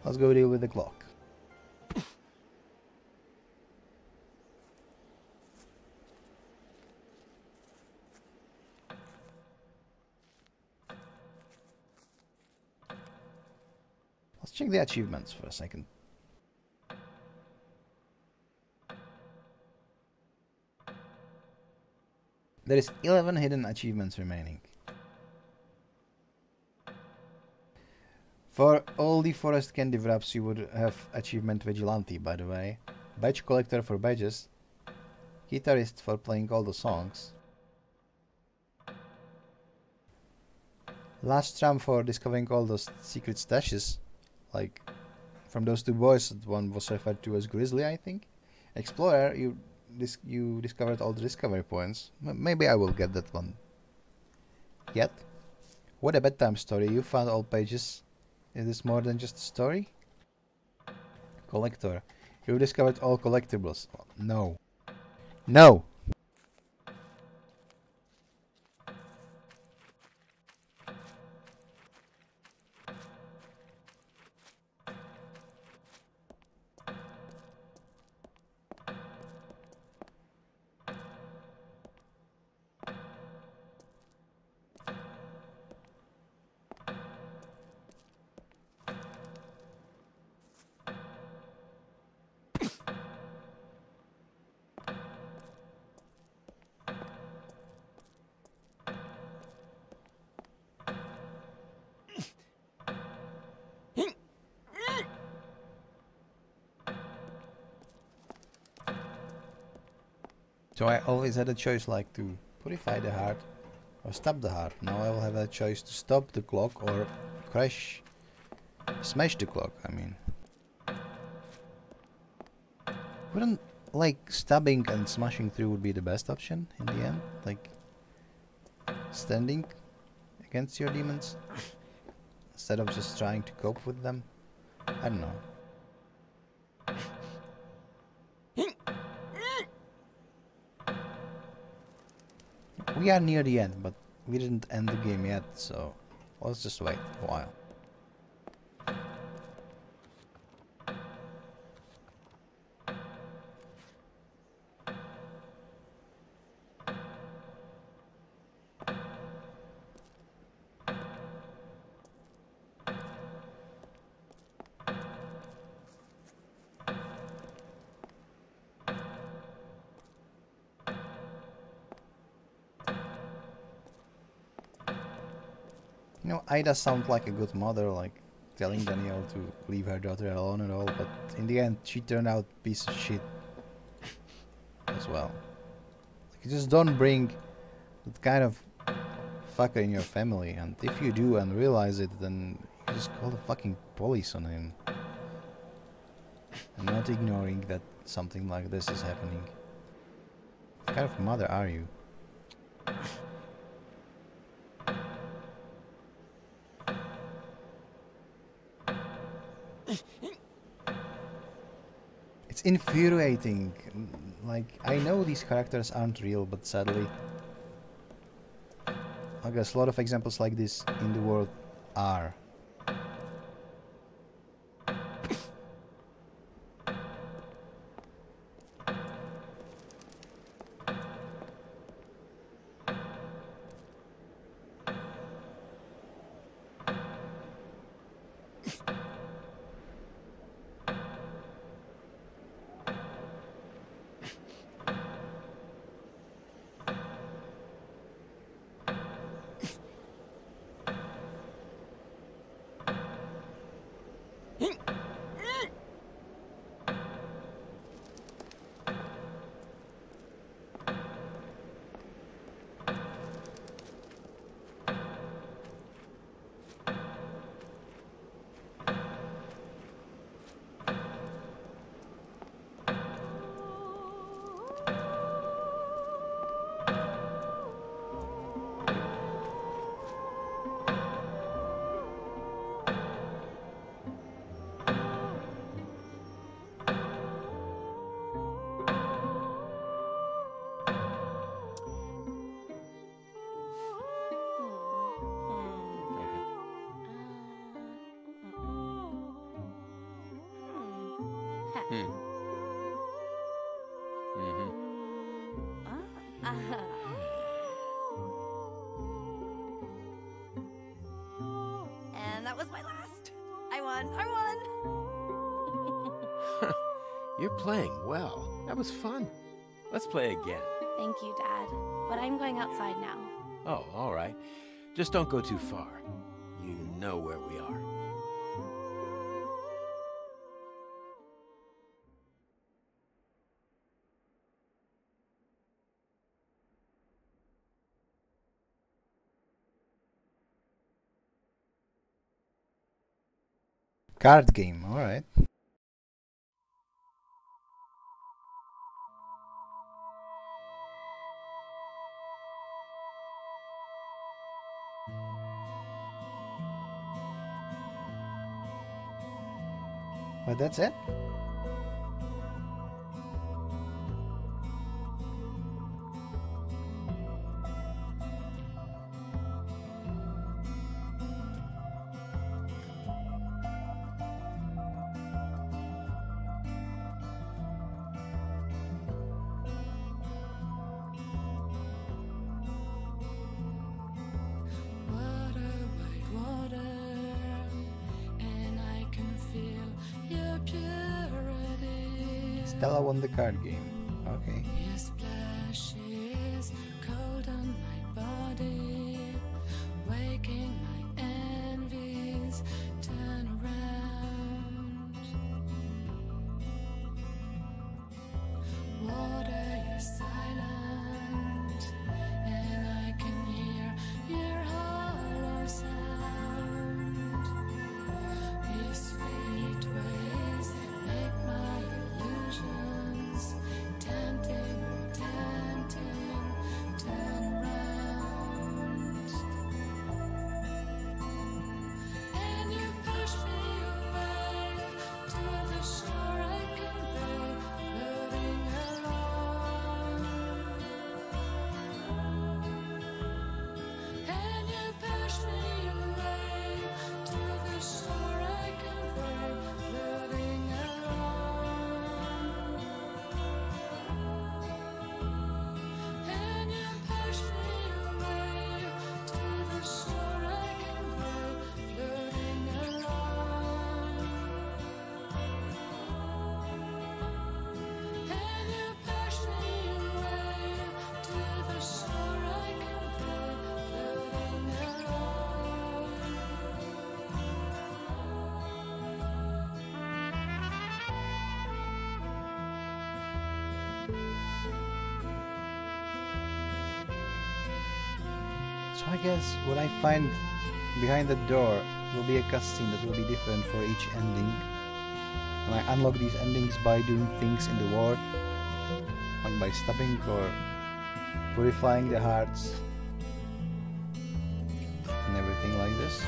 Let's go deal with the clock. Let's check the achievements for a second. There is 11 hidden achievements remaining. For all the forest candy wraps you would have achievement Vigilante, by the way. Badge collector for badges. Guitarist for playing all the songs. Last tram for discovering all those secret stashes. Like from those two boys, one was referred to as Grizzly, I think. Explorer, you discovered all the discovery points. Maybe I will get that one. Yet? What a bedtime story. You found all pages. Is this more than just a story? Collector. You discovered all collectibles. No. No! So I always had a choice like to purify the heart or stop the heart. Now I will have a choice to stop the clock or smash the clock, I mean. Wouldn't, like, stabbing and smashing through would be the best option in the end? Like, standing against your demons instead of just trying to cope with them? I don't know. We are near the end, but we didn't end the game yet, so let's just wait a while. You know, Ida sounds like a good mother, like telling Danielle to leave her daughter alone and all, but in the end she turned out a piece of shit as well. Like, you just don't bring that kind of fucker in your family, and if you do and realize it, then you just call the fucking police on him. And not ignoring that something like this is happening. What kind of mother are you? It's infuriating. Like, I know these characters aren't real, but sadly, I guess a lot of examples like this in the world are. And that was my last. I won. I won. You're playing well. That was fun. Let's play again. Thank you, Dad. But I'm going outside now. Oh, all right. Just don't go too far. You know where we are. Card game, alright. But that's it? Stella won the card game. Okay. Your splash is cold on my body, waking my envies. Turn around. Water your silence. So I guess what I find behind the door will be a cutscene that will be different for each ending. And I unlock these endings by doing things in the world, like by stopping or purifying the hearts and everything like this.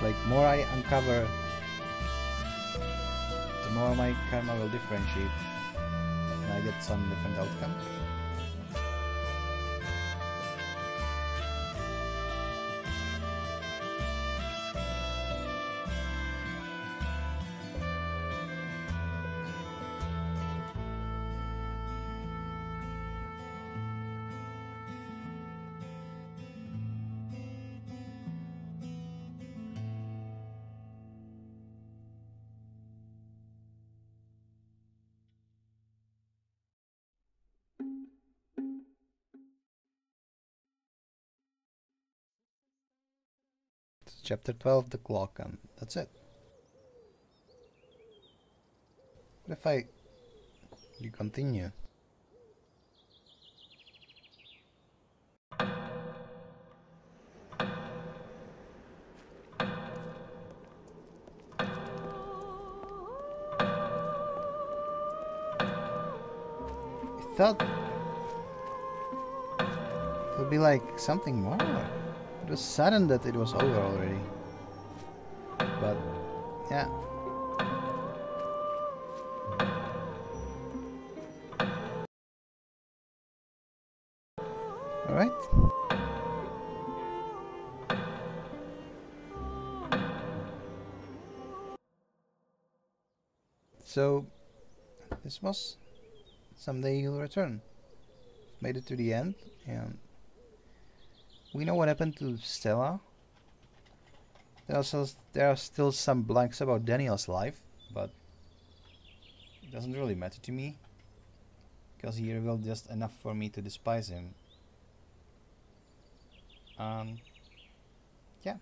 Like more I uncover, the more my karma will differentiate and I get some different outcome. Chapter 12, the clock, and that's it. What if you continue? I thought it would be like something more. It was sudden that it was over already. But yeah. Alright. So this was Someday You'll Return. Made it to the end, and we know what happened to Stella. There are still some blanks about Daniel's life, but it doesn't really matter to me, because he revealed just enough for me to despise him. Yeah,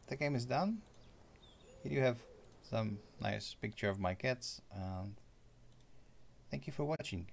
the game is done. Here you have some nice picture of my cats, and thank you for watching.